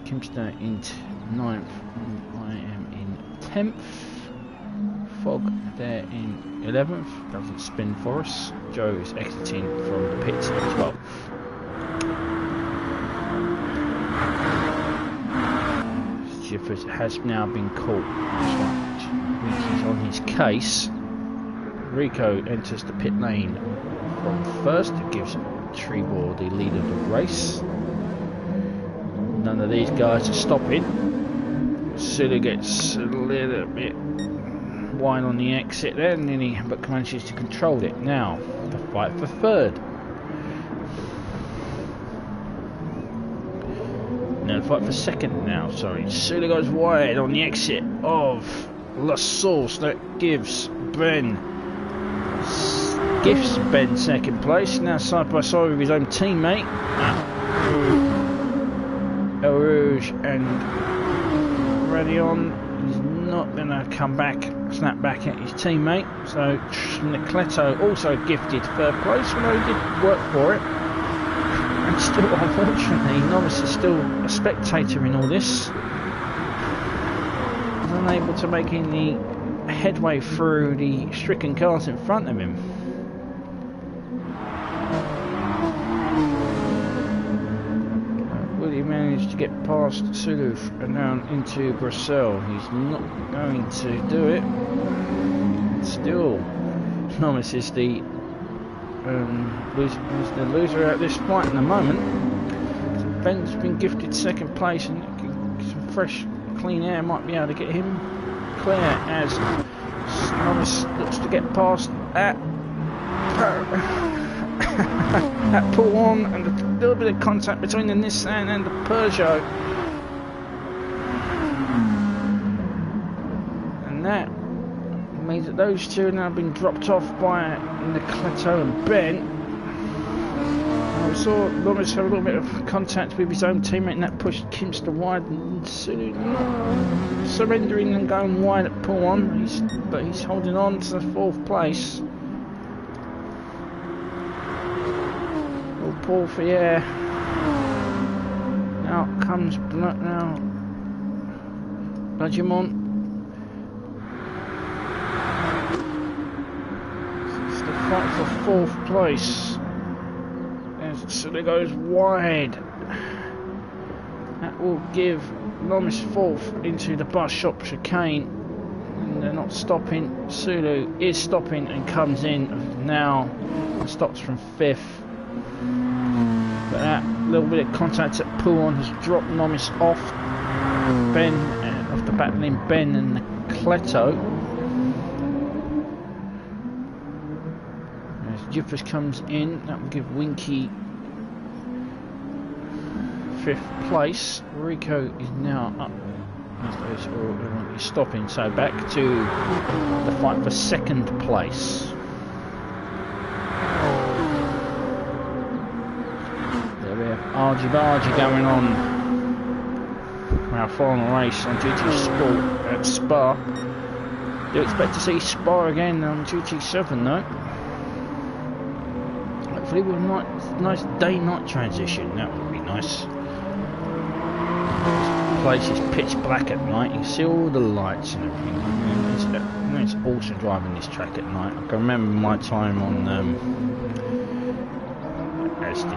Kimster in 9th, I am in 10th, Fog there in 11th, doesn't spin for us. Joe is exiting from the pits as well. Jiffers has now been caught. Winky's on his case. Rico enters the pit lane from first. It gives Trebor the lead of the race. None of these guys are stopping. Sulu gets a little bit wide on the exit there, but manages to control it. Now, the fight for third. No, the fight for second now, sorry. Sulu goes wide on the exit of La Source. That gives Ben second place. Now side by side with his own teammate. Rouge and ready on. He's not going to come back, snap back at his teammate. So Nolceto also gifted third place, although he did work for it. And still, unfortunately, Norris is still a spectator in all this. He's unable to make any headway through the stricken cars in front of him. Will he manage to get past Sulu and down into Brussels? He's not going to do it. Still, Norris is the loser at this point in the moment. So Ben's been gifted second place, and some fresh, clean air might be able to get him clear as Norris looks to get past at pull on, and a little bit of contact between the Nissan and the Peugeot, and that means that those two have now been dropped off by Nolceto and Ben. I saw Norris have a little bit of contact with his own teammate, and that pushed Kimster wide, and Sulu not surrendering and going wide at pull on, but he's holding on to the fourth place. Paul for air. Now comes Bladjemont. It's the fight for fourth place. As Sulu goes wide. That will give Norris fourth into the bus shop chicane. And they're not stopping. Sulu is stopping and comes in now and stops from fifth. But that little bit of contact at Pouon has dropped Norris off after battling Ben and Nolceto. As Jiffers comes in, that will give Winky fifth place. Rico is now up. He's stopping, so back to the fight for second place. Argy-bargy going on. Our final race on GT Sport at Spa. Do expect to see Spa again on GT7 though. Hopefully with a nice day-night transition. That would be nice. This place is pitch black at night. You can see all the lights and everything. It's awesome driving this track at night. I can remember my time on as the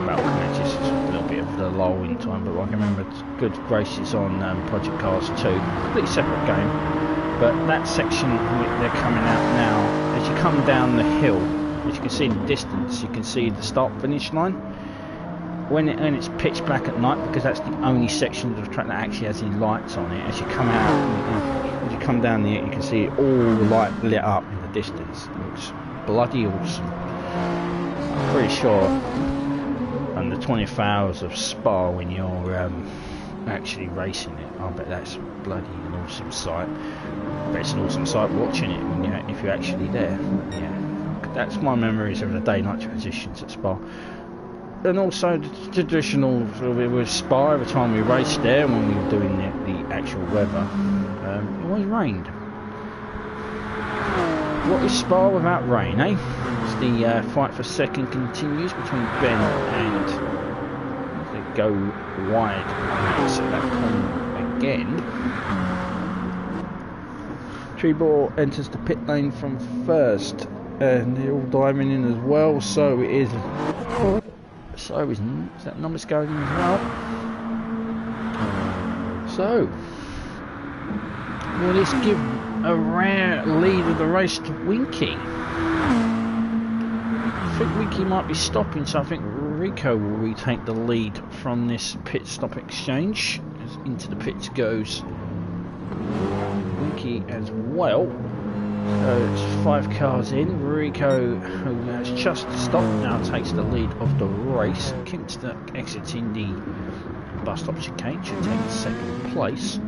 Balkan Edges, it's a little bit of the lull in time, but I can remember good races on Project Cars 2, completely separate game. But that section they're coming out now, as you come down the hill, as you can see in the distance, you can see the start finish line. When it's pitch black at night, because that's the only section of the track that actually has any lights on it. As you come out, as you come down there, you can see all the light lit up in the distance. It looks bloody awesome. I'm pretty sure on the 24 hours of Spa when you're actually racing it, I bet that's bloody an awesome sight. But it's an awesome sight watching it if you're actually there. Yeah, that's my memories of the day-night transitions at Spa. And also the traditional with Spa, every time we raced there when we were doing the actual weather, it always rained. What is Spa without rain, eh? As the fight for second continues between Ben and they go wide at that corner again. Trebor enters the pit lane from first, and they're all diving in as well. So it is. So is that Norris going in as well? So will this give a rare lead of the race to Winky? I think Winky might be stopping, so I think Rico will retake the lead from this pit stop exchange. As into the pits goes Winky as well. So it's 5 cars in. Rico, who has just stopped, now takes the lead of the race. Kimster exiting the bus stop chicane, should take second place.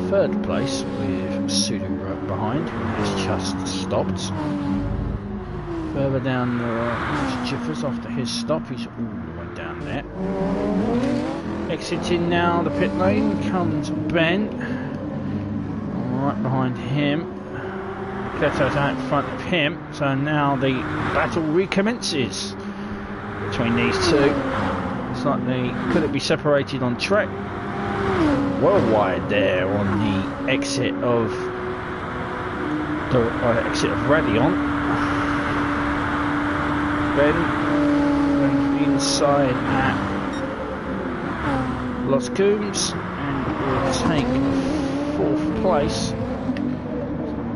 Third place with Sulu right behind, who has just stopped. Further down the Jiffers after his stop, he's went down there. Exiting now the pit lane comes Ben. Right behind him. Nolceto's out in front of him, so now the battle recommences between these two. It's like they couldn't be separated on track. Worldwide there on the exit of Radion. Ben inside at Los Coombs and will take 4th place.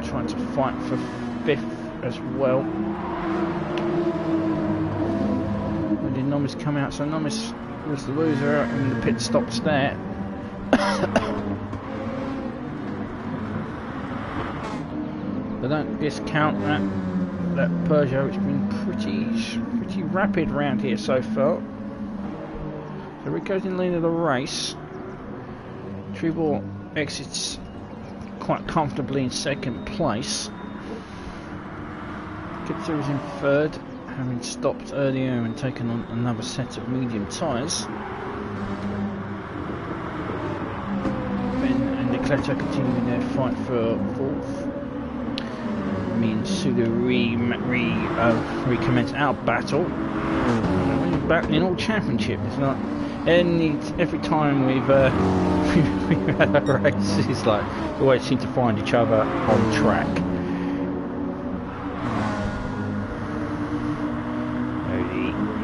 Trying to fight for 5th as well. When did Nomis come out? So Nomis was the loser out in the pit stops there. But don't discount that Peugeot, which has been pretty rapid round here so far. So Rico's in lead of the race. Trebor exits quite comfortably in 2nd place. Gute is in 3rd, having stopped earlier and taken on another set of medium tyres. Ben and Nolceto continuing their fight for 4th. MrSulu recommence our battle. We're battling all championship. It's not every time we've had a race, it's like we always seem to find each other on track.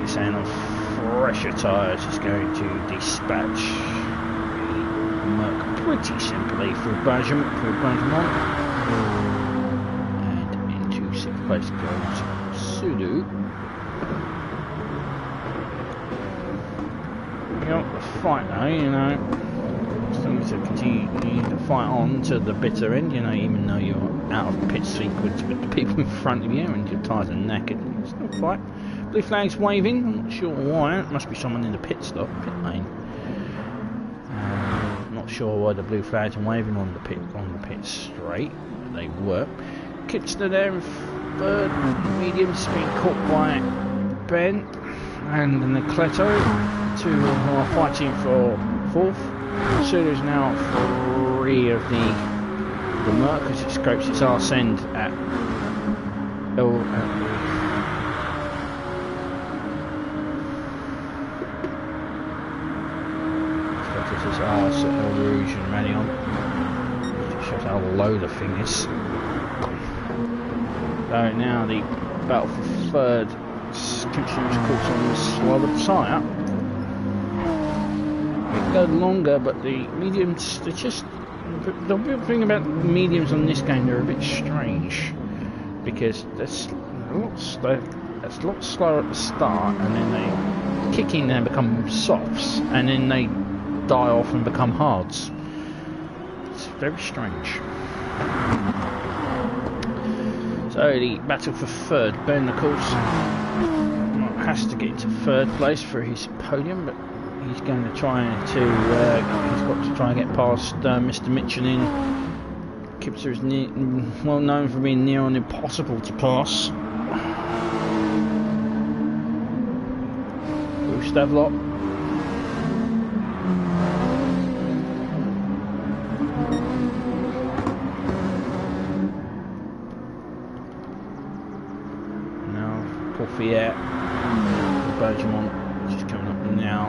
The sound of fresher tyres is going to dispatch Merc pretty simply through Bergman. And into 6th place goes Sulu. The fight though, you know, still need to continue to fight on to the bitter end, you know, even though you're out of pit sequence with the people in front of you and your tyres are knackered, you still fight. Blue flag's waving, I'm not sure why, it must be someone in the pit lane. Not sure why the blue flags are waving on the pit straight, but they were. Kitster there in 3rd, medium's being caught by Ben and Nolceto. Two who are fighting for 4th. Sulu's now free of the Merc as it scrapes its arse end at scrapes its arse at El Rouge and Radion. It shows how low the thing is. So now the battle for 3rd. Kimson's caught on the swell of the tyre. It go longer, but the mediums, they're just the real thing about the mediums on this game, they're a bit strange because that's a lot slower at the start, and then they kick in and become softs, and then they die off and become hards. It's very strange. So the battle for 3rd. Ben, of course, has to get into 3rd place for his podium, but he's going to try to he's got to try and get past Mr. Michelin. Kipser is well known for being near on impossible to pass. Stavlot. Now Porfier, Bergman, which is coming up now.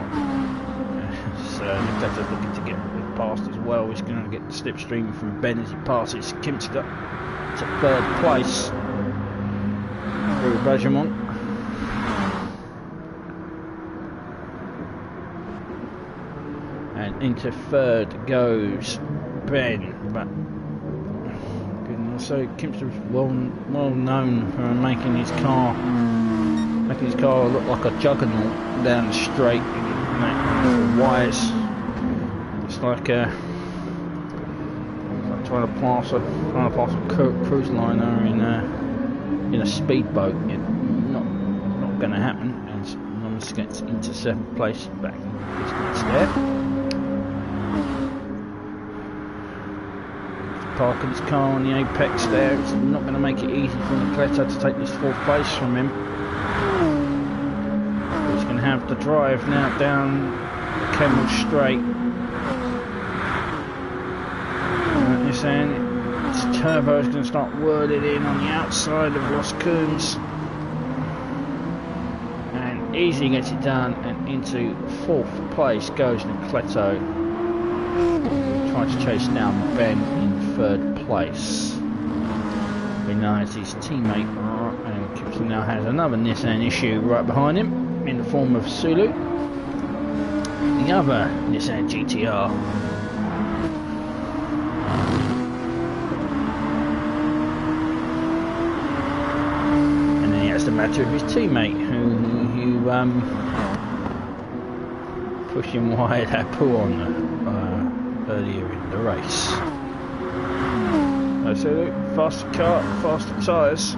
So Nolceto's looking to get past as well. He's going to get the slipstream from Ben as he passes Kimster to 3rd place through Bergman. And into 3rd goes Ben, but so Kimster's well known for making his car look like a juggernaut down the straight. Wires. It's like trying to pass a cruise liner in a speedboat. Not going to happen. And Nomis gets into 7th place back in distance there. parking his car on the apex there. It's not going to make it easy for Nolceto to take this 4th place from him. He's going to have to drive now down Kemmel Straight. This end, its turbo is going to start whirling in on the outside of Los Coons. And easily gets it done, and into 4th place goes Nolceto. Tries to chase down Ben in 3rd place. We know it's his teammate, and Gibson now has another Nissan issue right behind him in the form of Sulu, the other Nissan GTR. And then he has the matter of his teammate who pushed him wide at pull on earlier in the race. So faster car, faster tyres.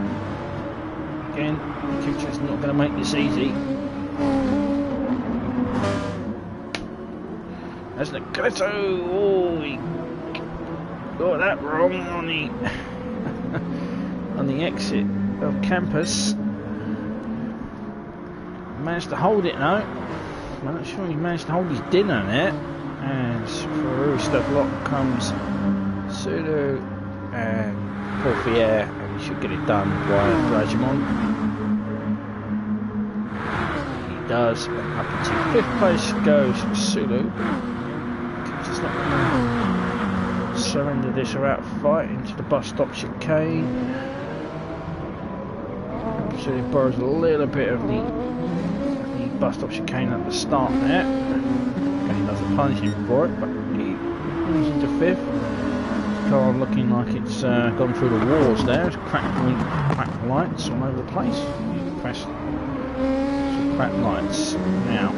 Again, Gute is not going to make this easy. That's Nolceto. Oh, he got that wrong on the on the exit of campus. Managed to hold it though. I'm not sure he managed to hold his dinner there. And through stuff lock comes Sulu and Porfier, and he should get it done by Rajimon. He does, and up into 5th place goes Sulu. Just not going to surrender this or outfight into the bus stop chicane. Sulu borrows a little bit of the bus stop chicane at the start there. He doesn't punish him for it, but he moves into 5th. Car looking like it's gone through the walls there. It's cracked lights all over the place. Press some cracked lights. Now,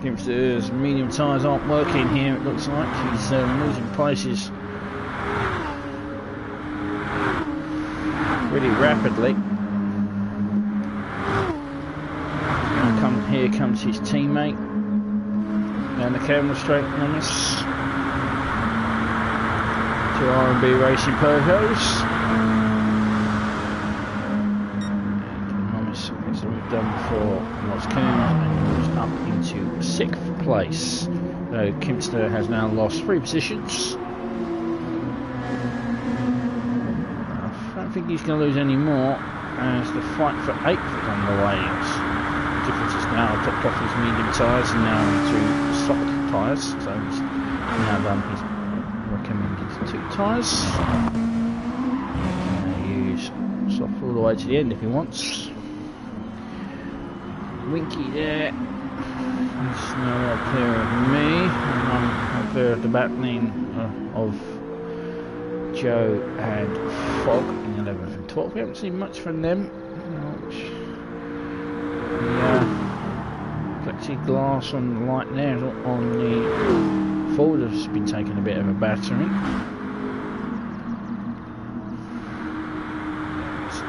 Gibson's medium tyres aren't working here, it looks like. He's losing places really rapidly. Here comes his teammate down the camera straight on this. 2 RMB Racing Peugeots. And gets what we've done before Los Coons and moves up into 6th place. So Gute has now lost 3 positions. I don't think he's going to lose any more as the fight for 8th is underway. Difference is now topped off his medium tyres and now into soft tyres, so he's now done his recommended 2 tyres. Use soft all the way to the end if he wants. Winky there, he's now clear of me, and I'm clear of the back lane of Joe and Fog in 11th and 12th. We haven't seen much from them. Plexiglass on the light there on the forward has been taking a bit of a battering. It's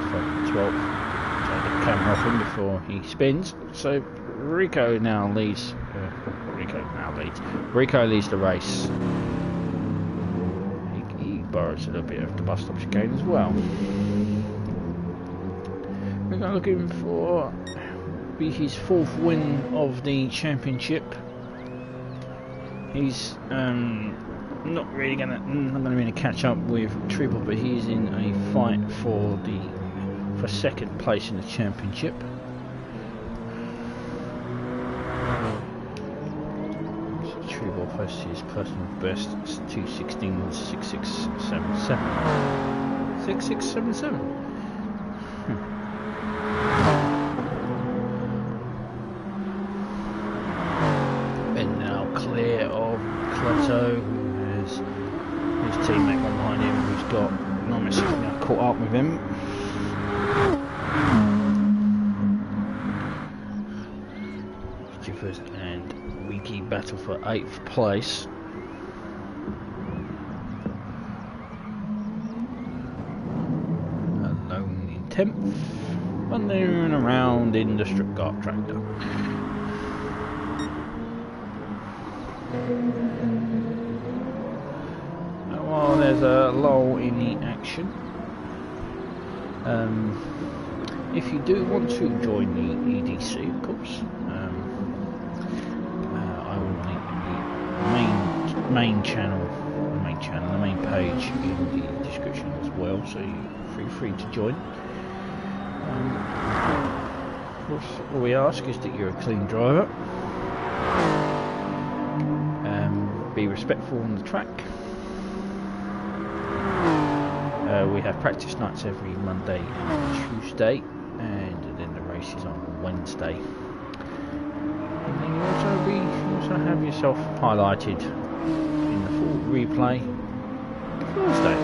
12. Take the camera off him before he spins. So Rico now leads. Rico leads the race. He borrows a little bit of the bus stop chicane as well. We're looking for be his 4th win of the championship. He's not really going to catch up with Trebor, but he's in a fight for 2nd place in the championship. So Trebor posted his personal best 2:16.6677. 6677. Nolceto, who has his teammate behind him, who's got now caught up with him. Jiffers and Winky battle for 8th place. Alone in 10th, wandering around in the Stuttgart tractor. while there's a lull in the action, if you do want to join the EDC, of course, I will link the main channel, the main page in the description as well, so you're free to join. Of course, all we ask is that you're a clean driver, be respectful on the track. We have practice nights every Monday and Tuesday, and then the race is on Wednesday. And then you also have yourself highlighted in the full replay Thursday.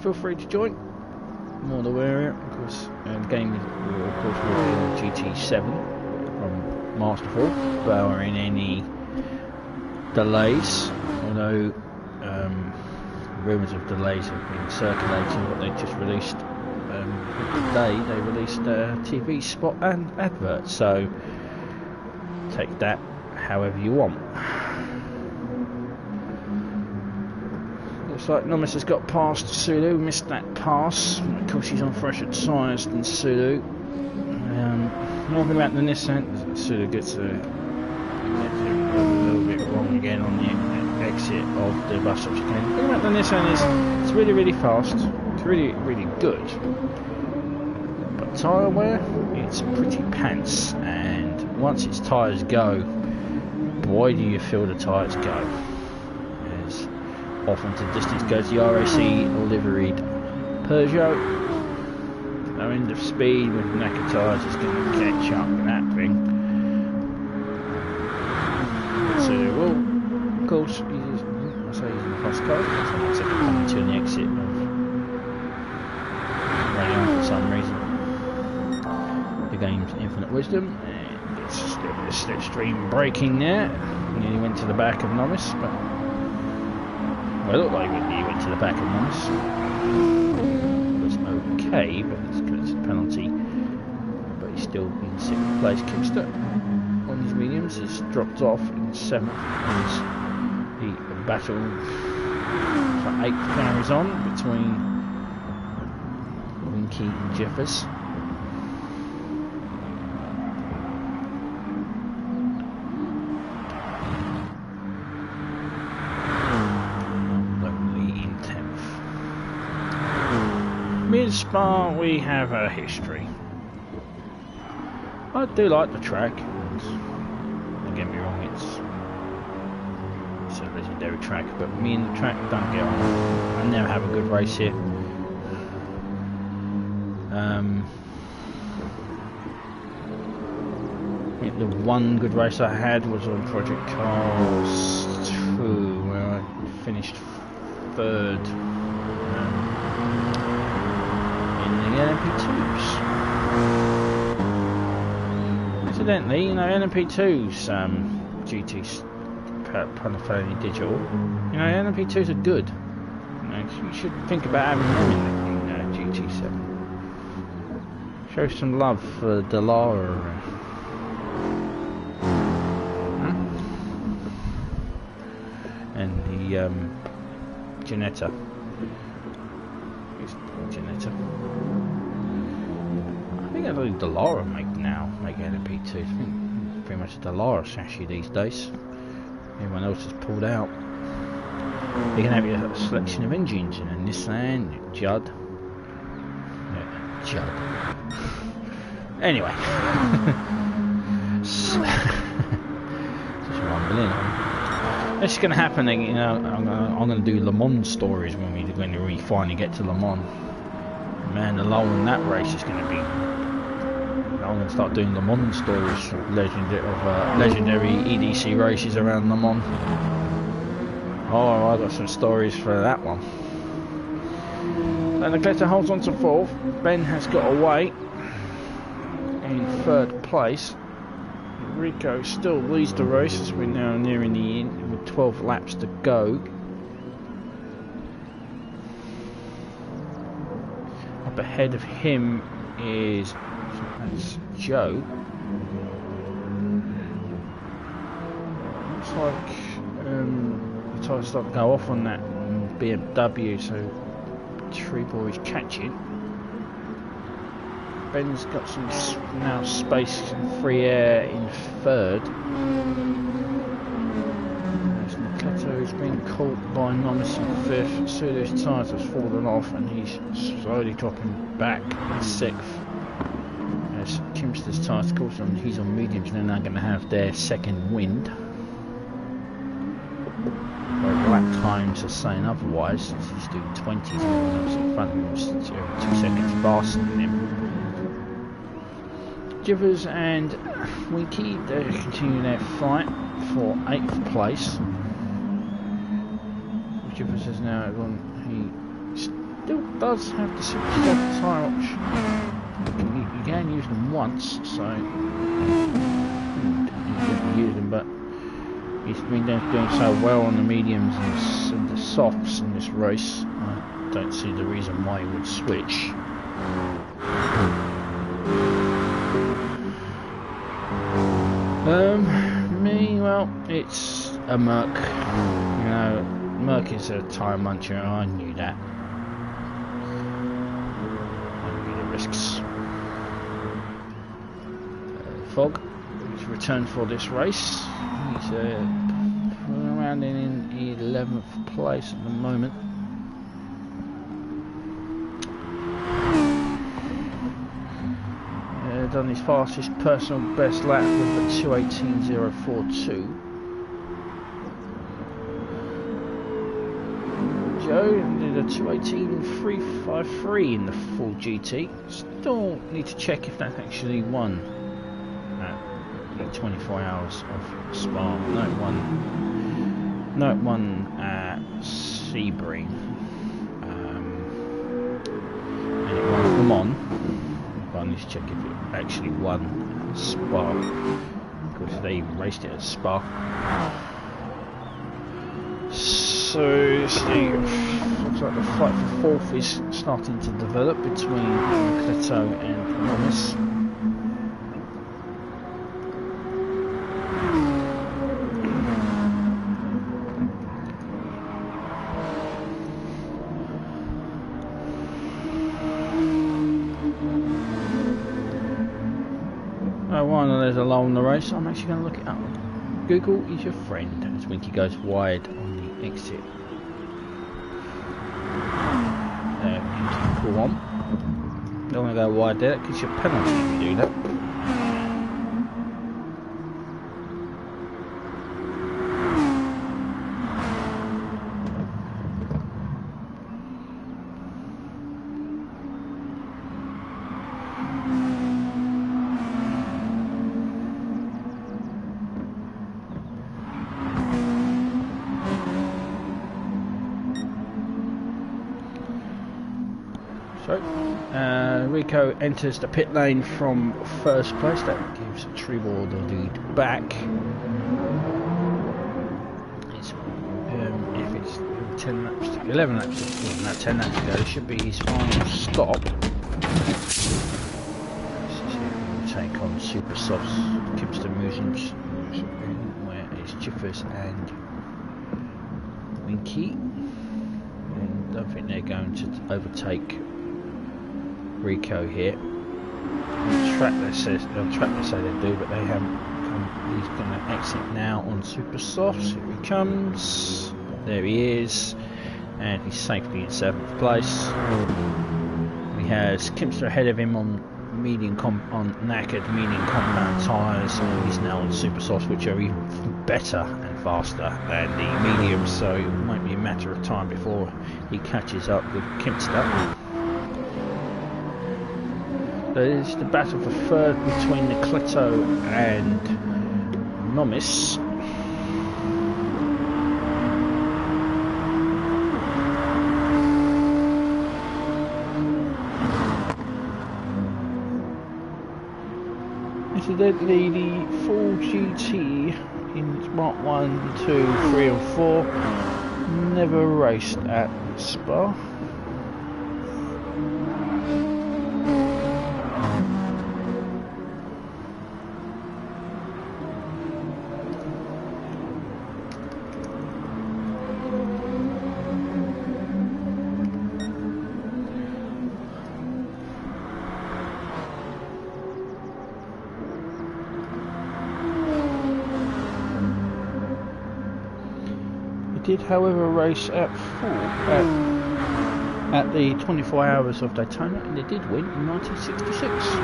Feel free to join. More the merrier. Of course, the game will be on GT7 from Masterful, barring any delays. Although rumours of delays have been circulating, but they just released today. They released a TV spot and advert. So take that however you want. Looks like Nomis has got past Sulu, missed that pass. Of course, he's on fresher tyres than Sulu. Talking about the Nissan, Sulu gets a little bit wrong again on the exit of the bus stop chicane. Talking about the Nissan is it's really fast, it's really good. But Tyre Wear, it's pretty pants, and once its tyres go, boy do you feel the tyres go. As off into the distance goes the RAC liveried Peugeot. No end of speed with knackered tyres is going to catch up with that thing. So will, of course, he's in the fast car. So looks like coming to the exit of running on for some reason. The game's infinite wisdom, and it's just a little bit of slipstream braking there. Nearly went to the back of Nomis, but well, it looked like he went to the back of Nomis. It was okay, but it's because it's a penalty. But he's still in 6th place. Kimster on his mediums is dropped off in 7th as the battle for 8th carries on between Winky and Jiffers. With Spa, we have a history. I do like the track. Don't get me wrong, it's a legendary track, but me and the track don't get on. I never have a good race here. I think the one good race I had was on Project Cars 2, where I finished 3rd. The LMP2s. Incidentally, you know, LMP2s, GT's fairly digital. You know, LMP2s are good. You know, you should think about having them in GT7. Show some love for Delara. And the Janetta. I think only Delara make LMP2s. I think pretty much a Delara chassis these days. Everyone else has pulled out. You can have a selection of engines in a Nissan, Judd. Yeah, Judd. Anyway. Just rumbling on. It's going to happen, you know. I'm going to do Le Mans stories when we finally get to Le Mans. Man, the lull in that race is going to be. I'm going to start doing Le Mans stories of legendary EDC races around Le Mans. Oh, I've got some stories for that one. And Nolceto holds on to 4th. Ben has got away in 3rd place. Rico still leads the race as we're now nearing the end with 12 laps to go. Up ahead of him is Joe. like the tyres start to go off on that BMW, so Trebor is catching. Ben's got some now space and free air in third. Nolceto has been caught by Nomis in fifth. Sulu's tyres have fallen off and he's slowly dropping back in sixth. As Kimster's tyres, of course, he's on mediums, and they're now going to have their second wind. Lap times are saying otherwise, since he's doing 20s and everyone else in front of him is 2 seconds faster than him. Jiffers and Winky, they're continuing their fight for 8th place. Jiffers has now gone, he still does have the Super tyre option. You can use them once, so you use them, but he's been doing so well on the mediums and the softs in this race. I don't see the reason why he would switch. Well, it's a Merc. You know, Merc is a tyre muncher. I knew that. I knew the risks. Fog, he's returned for this race. He's around in 11th place at the moment. Done his fastest personal best lap with a 2:18.042. Joe did a 2:18.353 in the full GT. Still need to check if that actually won at 24 hours of Spa. No, it won at Sebring, and it won Le Mans. I need to check if it actually won Spa, because they raced it at Spa. So looks like the fight for fourth is starting to develop between Nolceto and Nomis. There's a lull in the race. I'm actually going to look it up. Google is your friend as Winky goes wide on the exit. There, pull on. Don't want to go wide there, because you're penalty if you do that. Rico enters the pit lane from first place. That gives Trebor the lead back. It's, if it's 10 laps, 11 laps, no, 10 laps to go, it should be his final stop. Take on Super Softs, Kipster Museums, where it's Jiffers and Winky. And I don't think they're going to overtake Rico here. The track they say they do, but they haven't come. He's going to exit now on Super Softs. Here he comes. There he is, and he's safely in 7th place. He has Kimster ahead of him on knackered medium compound tyres. He's now on Super Softs, which are even better and faster than the mediums, so it might be a matter of time before he catches up with Kimster. There's the battle for third between Nolceto and Nomis. Incidentally, the full GT in Smart 1, 2, 3 and 4 never raced at Spa. did, however, race at the 24 Hours of Daytona, and they did win in 1966.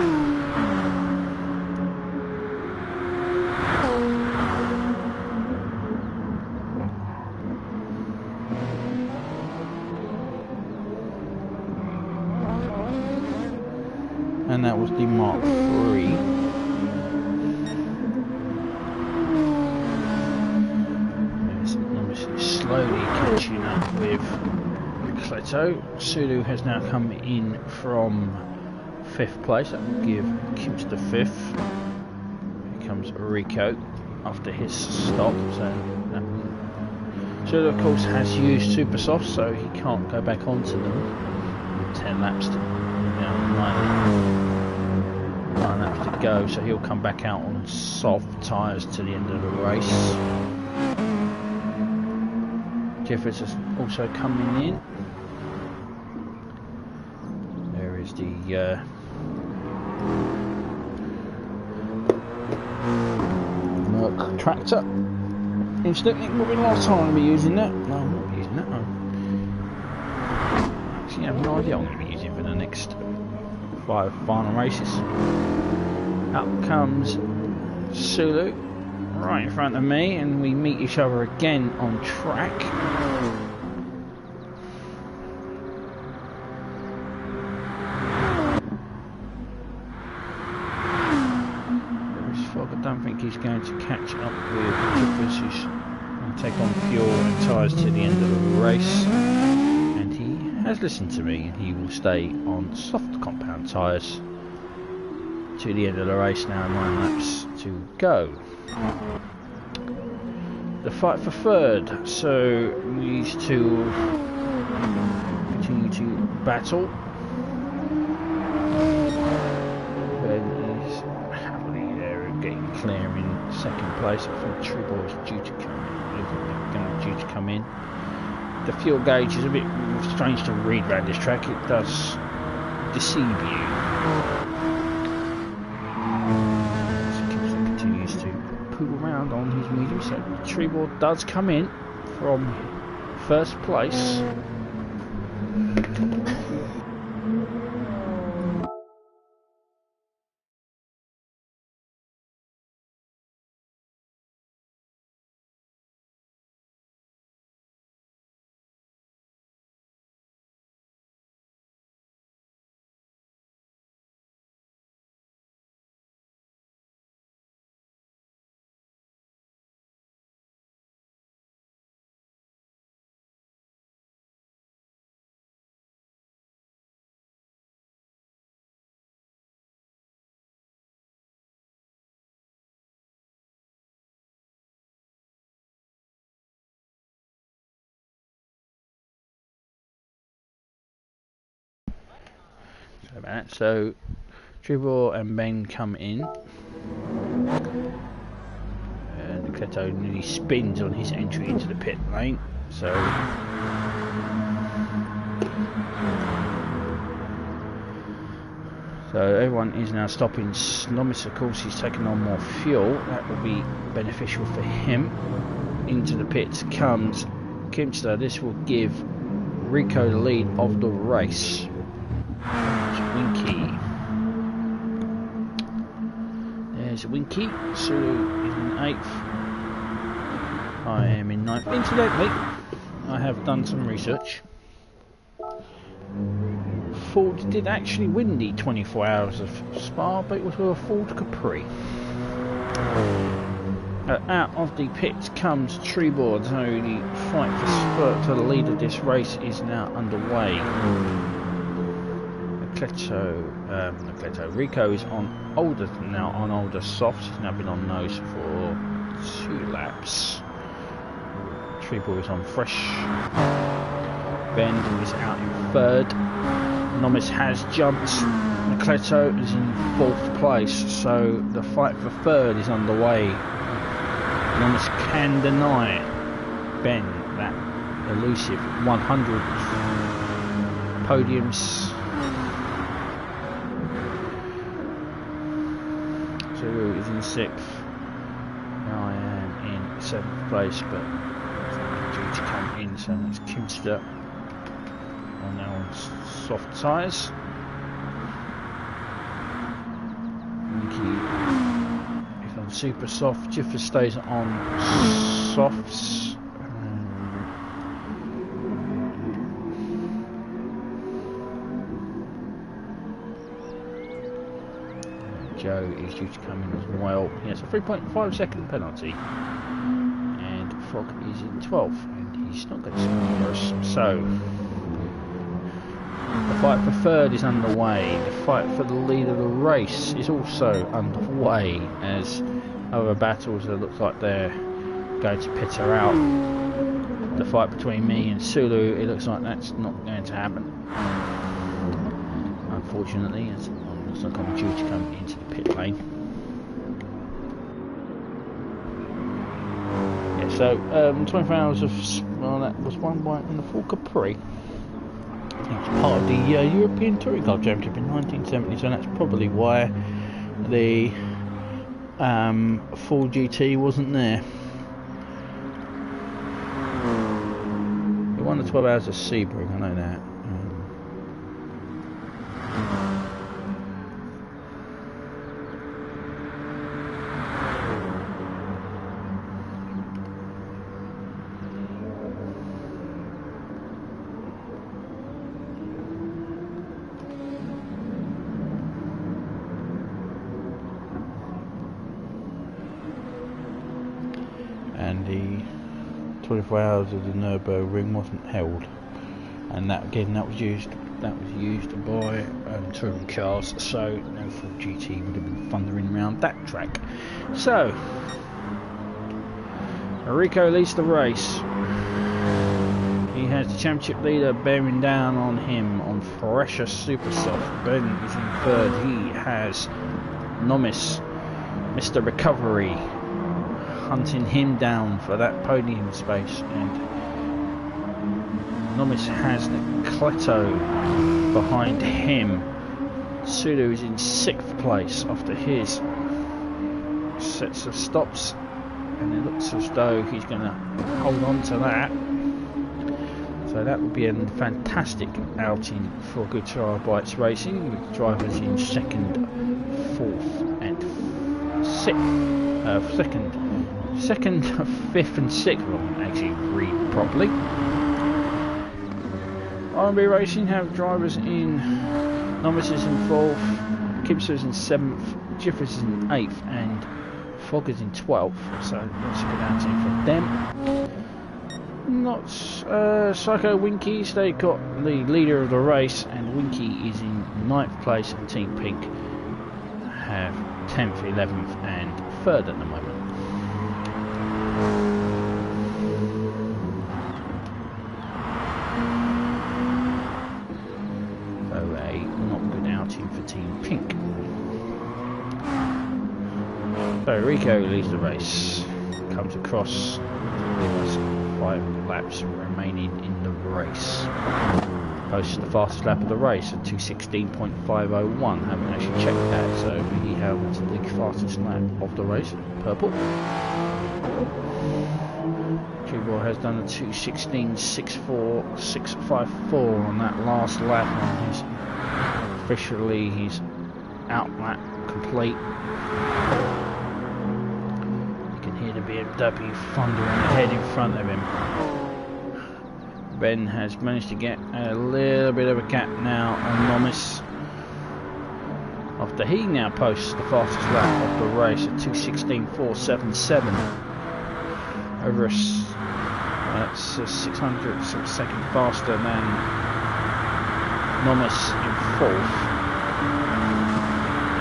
And that was the Mark III. Slowly catching up with Nolceto. Sulu has now come in from 5th place. That will give Kimster 5th. Here comes Rico after his stop. So Sulu, of course, has used super soft, so he can't go back onto them. 10 laps to now 9 laps to go, so he'll come back out on soft tyres to the end of the race. Jiffers is also coming in. There is the Merc tractor. Instantly, will be the last time I'll be using that. No, I'm not using that. Actually, I have no idea what I'm going to be using for the next 5 final races. Up comes Sulu, right in front of me, and we meet each other again on track. I don't think he's going to catch up with Jiffers, who's going to take on fuel and tyres to the end of the race. And he has listened to me, and he will stay on soft compound tyres to the end of the race now, 9 laps to go. The fight for 3rd, so these two continue to battle. Ben is happily there, getting clear in 2nd place. I think Trebor is due to come in. The fuel gauge is a bit strange to read around this track, it does deceive you. Continues to pull around on his medium, so Trebor does come in from 1st place. So Trebor and Ben come in, and Nolceto nearly spins on his entry into the pit lane, so everyone is now stopping. Nomis, of course, he's taking on more fuel. That will be beneficial for him. Into the pits comes Kimster. This will give Rico the lead of the race. Winky. There's Winky. Sulu is in 8th. I am in 9th. Incidentally, I have done some research. Ford did actually win the 24 Hours of Spa, but it was with a Ford Capri. Out of the pits comes Trebor, so the fight for the lead of this race is now underway. Nolceto. Rico is on older softs. He's now been on those for 2 laps. Trebor is on fresh. Ben is out in 3rd. Nomis has jumped. Nolceto is in 4th place, so the fight for 3rd is underway. Nomis can deny Ben that elusive 100 podiums. Sulu is in 6th. Now I am in 7th place, but due to come in, so that's Kimster on now on soft tyres. Winky is on super soft, Jiffers stays on softs. Joe is due to come in as well. He has a 3.5 second penalty. And Frog is in 12th. And he's not going to score us. So, the fight for third is underway. The fight for the lead of the race is also underway. As other battles that look like they're going to peter out. The fight between me and Sulu, it looks like that's not going to happen. Unfortunately, as looks like I'm due to come into the pit lane. Yeah, so 24 hours of, well, that was won by in the full Capri. I think it's part of the European Touring Car Championship in 1970, so that's probably why the full GT wasn't there. We won the 12 hours of Sebring, I know that. And the 24 hours of the Nürburgring wasn't held, and that again that was used by touring cars, so no full GT would have been thundering around that track. So Rico leads the race. He has the championship leader bearing down on him on fresher super soft. Ben is in third. He has Nomis, Mr. Recovery, hunting him down for that podium space, and Nomis has Nolceto behind him. Sulu is in 6th place after his sets of stops, and it looks as though he's going to hold on to that. So that would be a fantastic outing for Gute Arbeit Racing, with drivers in 2nd, 4th and 6th. Second, 5th and 6th, well, actually read properly. RMB Racing have drivers in, Nomis is in 4th, Kimster is in 7th, Jiffers is in 8th, and Frog is in 12th, so that's a good outing for them. Not Psycho Winkies, they got the leader of the race, and Winky is in 9th place, and Team Pink have 10th, 11th and 3rd at the moment. So a not good outing for Team Pink. So Rico leads the race, comes across, 5 laps remaining in the race. Posts the fastest lap of the race at 2:16.501. Haven't actually checked that, so he held the fastest lap of the race. Purple. Trebor has done a 2:16.64654 on that last lap, and he's officially his out lap complete. You can hear the BMW thundering ahead in front of him. Ben has managed to get a little bit of a gap now on Nomis, after he now posts the fastest lap of the race at 2:16.477. Over that's a 600th of a second faster than Nomis in 4th.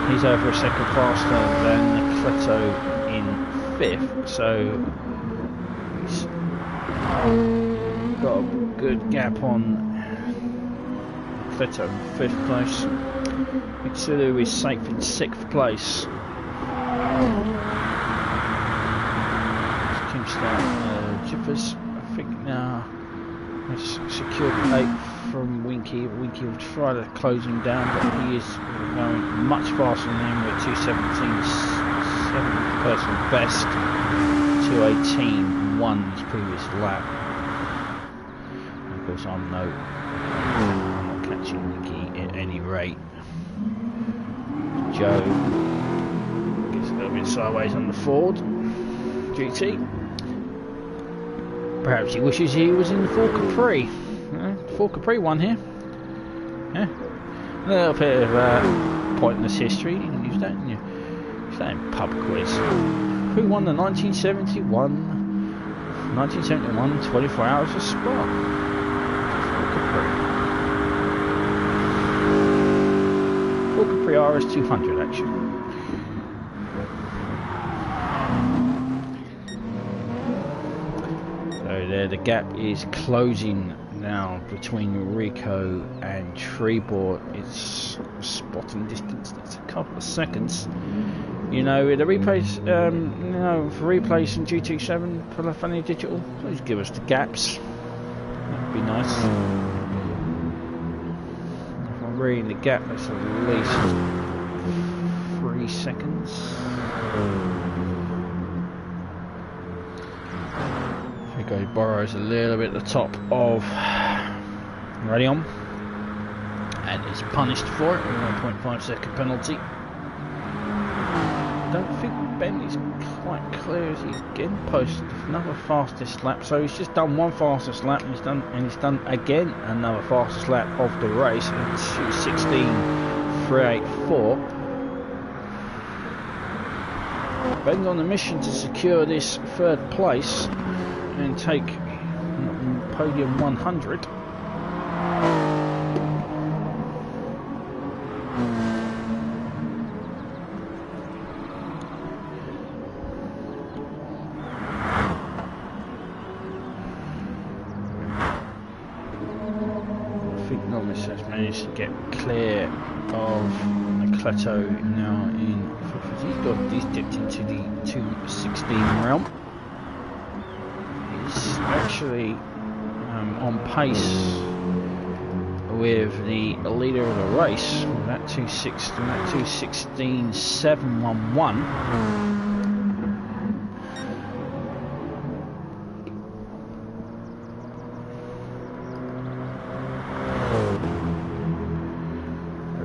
He's over a second faster than Nolceto in 5th, so he's got a good gap on Nolceto in 5th place. MrSulu is safe in 6th place. Jiffers, I think now has secured 8th from Winky. Winky will try to close him down, but he is going much faster than him with 2:17, 7th personal best, 2:18, won his previous lap. course I'm not catching Winky at any rate. Joe gets a little bit sideways on the Ford GT. Perhaps he wishes he was in the Ford Capri. Ford Capri one here. Yeah. A little bit of pointless history. You can use that in your pub quiz. Who won the 1971 24 Hours of Spa? Ford Capri RS 200 actually. So there, the gap is closing now between Rico and Trebor. It's spotting distance. That's a couple of seconds. You know, the replays, for replays in GT7 for Funny Digital, please give us the gaps. That'd be nice. If I'm reading the gap, that's at least 3 seconds. Rico borrows a little bit at the top of Radion and is punished for it with a 1.5 second penalty. I don't think Ben is quite clear as he's getting posted another fastest lap, so he's just done one fastest lap and he's done again another fastest lap of the race at 2:16.384. Ben's on a mission to secure this third place and take podium 100. Managed to get clear of Nolceto now he's dipped into the 2:16 realm. He's actually on pace with the leader of the race with that 2:16.711.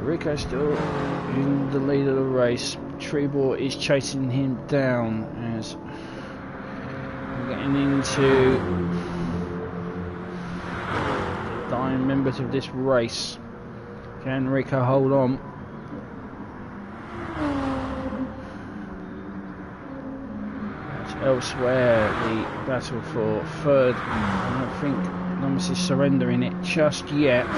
Rico still in the lead of the race. Trebor is chasing him down as we're getting into the dying members of this race. Can Rico hold on? As elsewhere, the battle for third. I don't think Nomis is surrendering it just yet.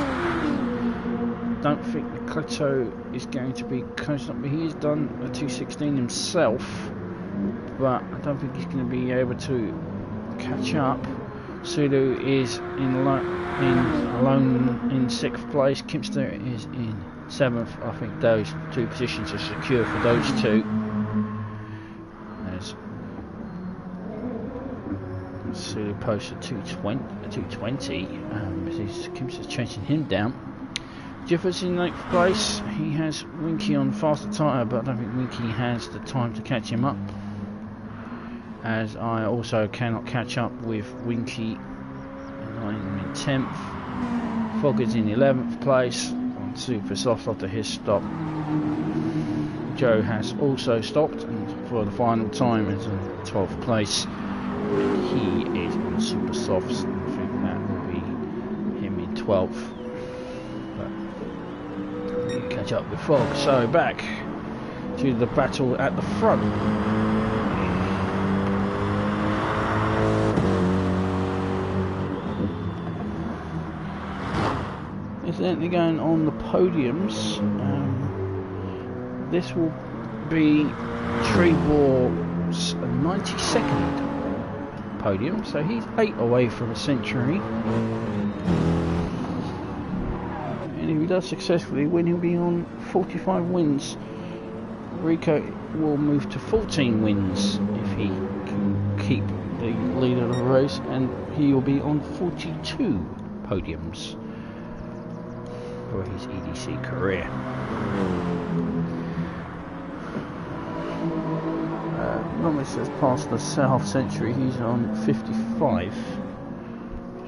Don't think Nolceto is going to be close up. He has done a 2:16 himself, but I don't think he's going to be able to catch up. Sulu is alone in 6th place. Kimster is in 7th. I think those two positions are secure for those two. As Sulu posted 2:20. Kimster's chasing him down. Jiffers in 9th place. He has Winky on faster tyre, but I don't think Winky has the time to catch him up, as I also cannot catch up with Winky. I'm in 10th. Fogg is in 11th place on super soft after his stop. Joe has also stopped and for the final time is in 12th place. He is on super softs. I think that will be him in 12th. Catch up with Fogg. So back to the battle at the front. Incidentally, going on the podiums, this will be Trebor's 92nd podium, so he's 8 away from a century. And if he does successfully win, he'll be on 45 wins. Rico will move to 14 wins if he can keep the lead of the race, and he will be on 42 podiums for his EDC career. Nomis has passed the half century. He's on 55,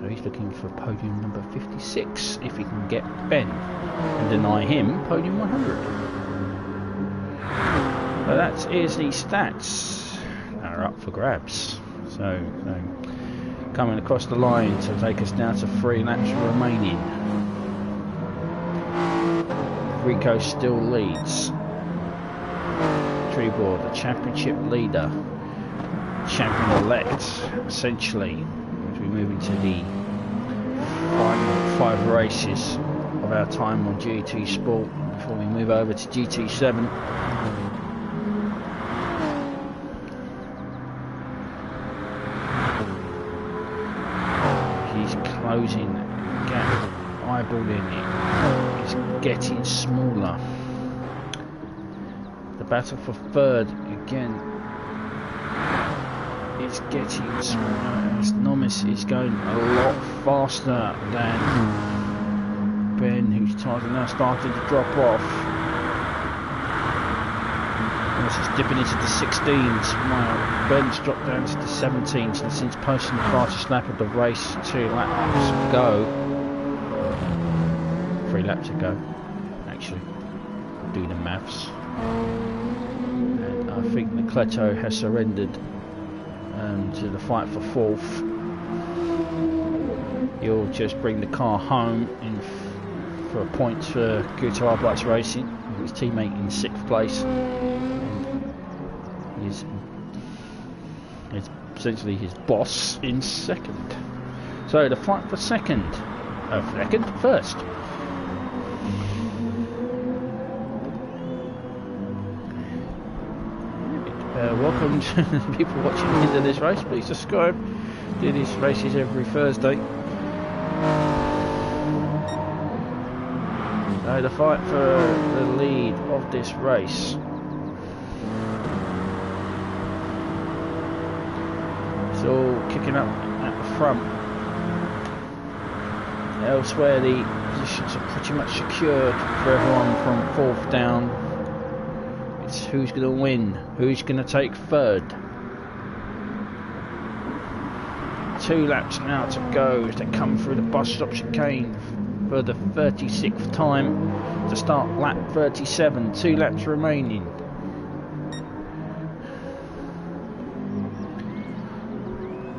so he's he's looking for podium number 56 if he can get Ben and deny him podium 100. So that is the stats that are up for grabs. So coming across the line to take us down to 3 laps remaining. Rico still leads. Trebor, the championship leader, champion-elect, essentially, as we move into the final 5 races of our time on GT Sport before we move over to GT7. He's closing the gap, eyeballing it. It's getting smaller. The battle for third again. It's getting smaller as Nomis is going a lot faster than Ben, whose tires are now starting to drop off. Nomis is dipping into the 16s while Ben's dropped down to the 17s, and since posting the fastest lap of the race 2 laps ago. 3 laps ago, actually. Do the maths. And I think Nolceto has surrendered to the fight for 4th. He'll just bring the car home for a point for Gute RMB Racing, his teammate in 6th place. And he's essentially his boss in 2nd. So the fight for first. Welcome to the people watching into this race. Please subscribe. Do these races every Thursday. So the fight for the lead of this race. It's all kicking up at the front. Elsewhere the positions are pretty much secured for everyone from 4th down. It's who's going to win, who's going to take 3rd. 2 laps now to go as they come through the bus stop chicane for the 36th time to start lap 37. 2 laps remaining.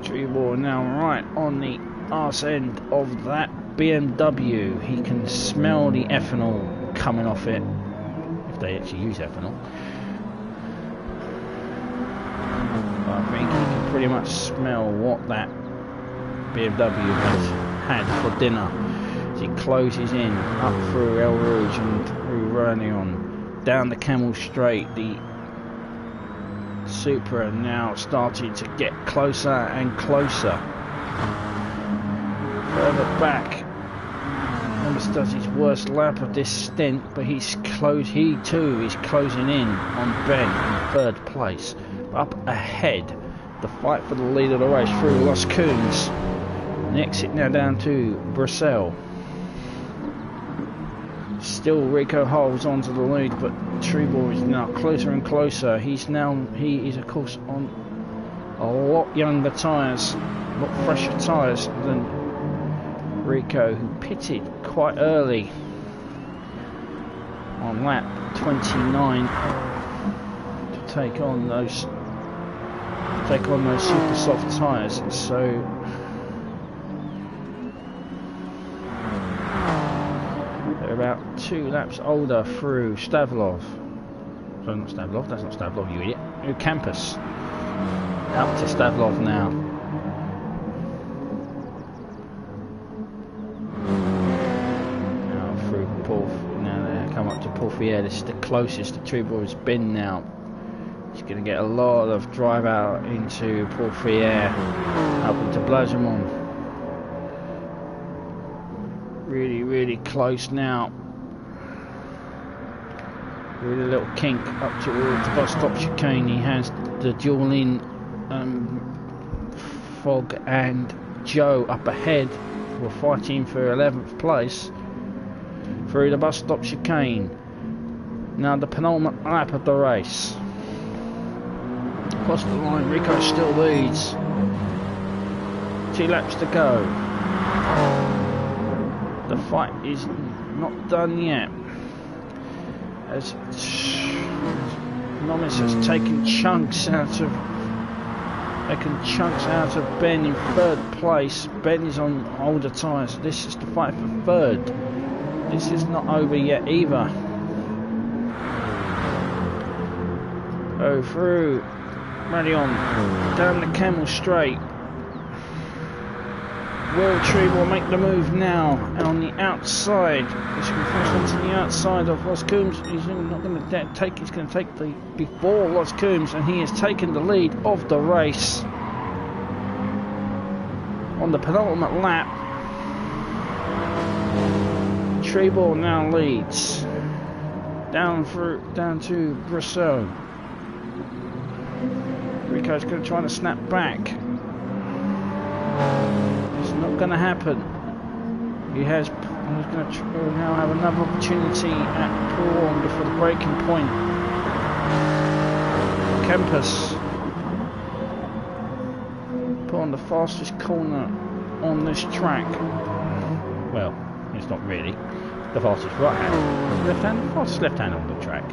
Trebor now right on the arse end of that BMW. He can smell the ethanol coming off it. They actually use ethanol. I think you can pretty much smell what that BMW has had for dinner as he closes in up through El Rouge and through Réunion, down the Camel Straight. The Supra now starting to get closer and closer. Further back, does his worst lap of this stint, but he too is closing in on Ben in 3rd place. Up ahead, the fight for the lead of the race through Los Coons. The exit now down to Bruxelles. Still Rico holds onto the lead, but Trebor is now closer and closer. He is of course on a lot younger tyres, a lot fresher tyres than Rico, who pitted quite early on lap 29 to take on those super soft tyres. So they're about 2 laps older through Stavlov. Sorry, not Stavlov, that's not Stavlov, you idiot. Campus. Up to Stavlov now. Yeah, this is the closest the Trebor has been now. He's going to get a lot of drive out into Port-Frière, up into Blagemont. Really close now. Really little kink up towards the bus stop chicane. He has the dual in Fogg and Joe up ahead, who are fighting for 11th place through the bus stop chicane. Now the penultimate lap of the race. Across the line, Rico still leads. 2 laps to go. The fight is not done yet, as Nomis has taken chunks out of Ben in third place. Ben is on older tyres. This is the fight for third. This is not over yet either. Go through, ready on, down the Camel Straight. Will Trebor make the move now? And on the outside, he's going to force onto the outside of Los Coombs. He's not going to take. He's going to take the before Los Coombs, and he has taken the lead of the race on the penultimate lap. Trebor now leads down to Brasseau. Rico's going to try to snap back. It's not going to happen. He's going to now have another opportunity at Paul before the breaking point. Campus put on the fastest corner on this track. Well, it's not really the fastest right hand, left hand, fastest left hand on the track.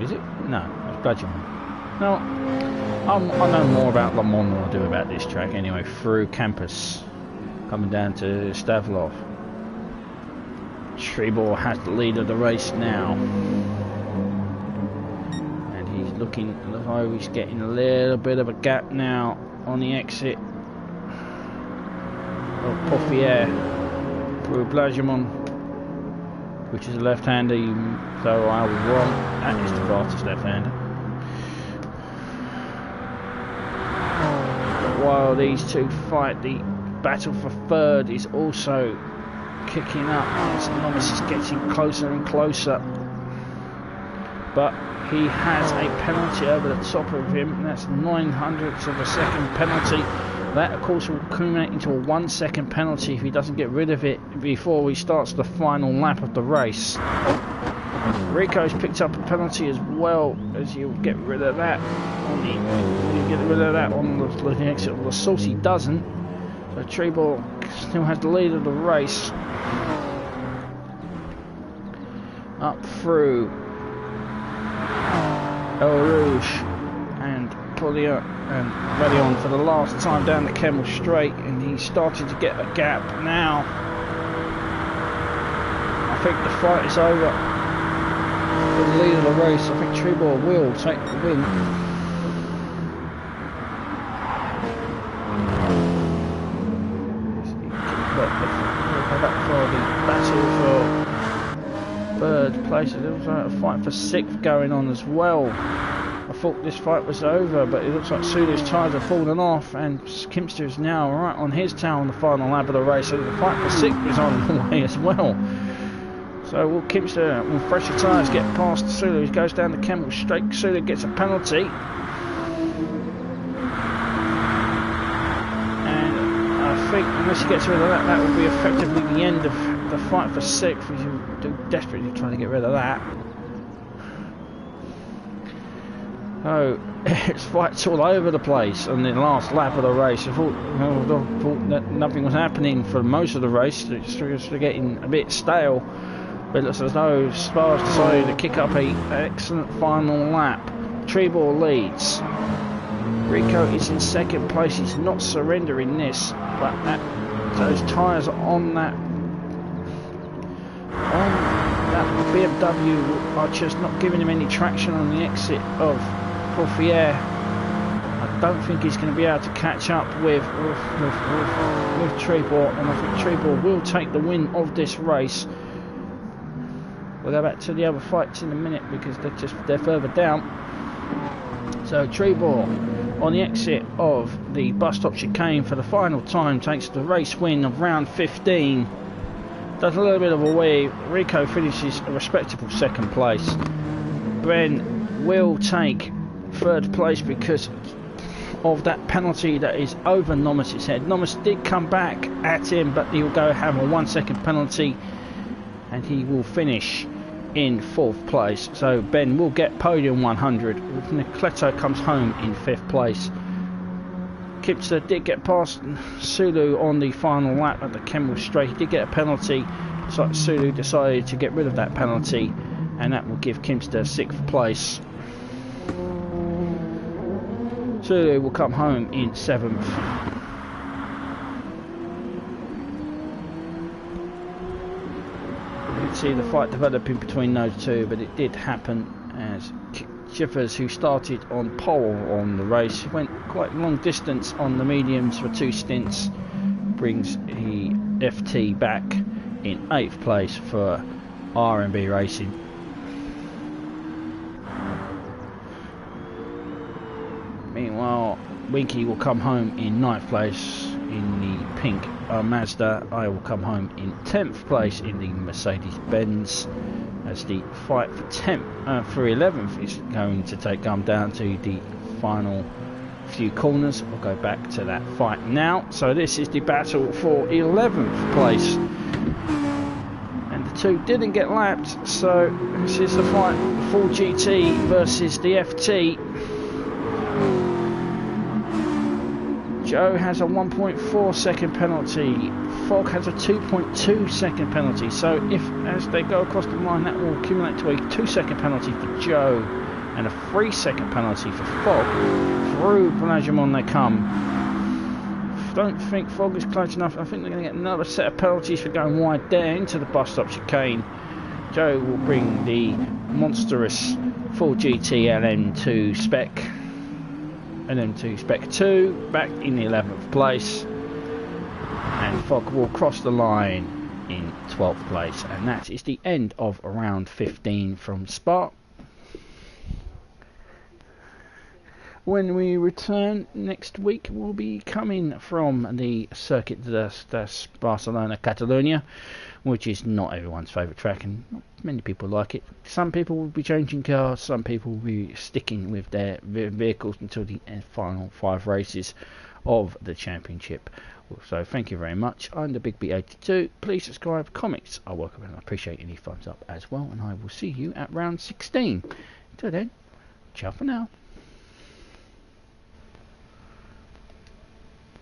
Is it? No, it's Bludgeon. No, I know more about Le Mans than I do about this track anyway. Through Campus, coming down to Stavlov. Trebor has the lead of the race now, and he's looking as though he's getting a little bit of a gap now on the exit of Poffier through Blagimon, which is a left-hander. So I was wrong. That is the fastest left-hander. While these two fight, the battle for third is also kicking up as Nomis is getting closer and closer. But he has a penalty over the top of him, and that's 900ths of a second penalty. That, of course, will culminate into a 1 second penalty if he doesn't get rid of it before he starts the final lap of the race. Rico's picked up a penalty as well, as you'll get rid of that on the exit of the Sauce. He doesn't. So Trebor still has the lead of the race. Up through El Rouge and Pollier and Valion for the last time down the Camel Straight, and he's starting to get a gap now. I think the fight is over. For the lead of the race, I think Trebor will take the win. For the battle for third place, there was a fight for sixth going on as well. I thought this fight was over, but it looks like Sulu's tyres have fallen off, and Kimpster is now right on his tail on the final lap of the race, so the fight for sixth is on the way as well. So will Kimpster, with fresher tyres, get past Sulu? He goes down the Camel Straight. Sulu gets a penalty. And I think, unless he gets rid of that, that will be effectively the end of the fight for sixth. We should do desperately trying to get rid of that. So, it's fights all over the place on the last lap of the race. I thought that nothing was happening for most of the race. It's just getting a bit stale. But it looks as though Spa's decided to kick up an excellent final lap. Trebor leads. Rico is in second place. He's not surrendering this, but those tyres on that BMW are just not giving him any traction on the exit of Poffier. I don't think he's going to be able to catch up with Trebor, and I think Trebor will take the win of this race. We'll go back to the other fights in a minute because they're further down. So Trebor on the exit of the bus stop chicane for the final time takes the race win of round 15. Does a little bit of a weave. Rico finishes a respectable second place. Ben will take third place because of that penalty that is over Nomis' head. Nomis did come back at him, but he'll go have a 1 second penalty, and he will finish in fourth place. So Ben will get podium 100. Nolceto comes home in fifth place. Kipster did get past Sulu on the final lap at the Kemmel Straight. He did get a penalty, so Sulu decided to get rid of that penalty, and that will give Kipster 6th place. Sulu will come home in 7th. You can see the fight developing between those two, but it did happen as Jiffers, who started on pole on the race, went quite long distance on the mediums for 2 stints, brings the FT back in 8th place for RMB Racing. Meanwhile, Winky will come home in 9th place in the pink Mazda. I will come home in 10th place in the Mercedes-Benz, as the fight for 11th is going to come down to the final few corners. We'll go back to that fight now. So this is the battle for 11th place, and the two didn't get lapped, so this is the fight, full GT versus the FT. Joe has a 1.4 second penalty, Fog has a 2.2 second penalty, so if as they go across the line, that will accumulate to a 2 second penalty for Joe and a 3 second penalty for Fog. Through Blanchimont they come. Don't think Fog is close enough. I think they're going to get another set of penalties for going wide there into the bus stop chicane. Joe will bring the monstrous full GT LM2 spec, LM2 spec 2 back in the 11th place, and Fog will cross the line in 12th place, and that is the end of round 15 from Spa. When we return next week, we'll be coming from the Circuit de Barcelona Catalunya, which is not everyone's favourite track, and not many people like it. Some people will be changing cars, some people will be sticking with their vehicles until the final 5 races of the championship. So thank you very much. I'm the Big B82. Please subscribe, comments are welcome, and I appreciate any thumbs up as well, and I will see you at round 16. Until then, ciao for now.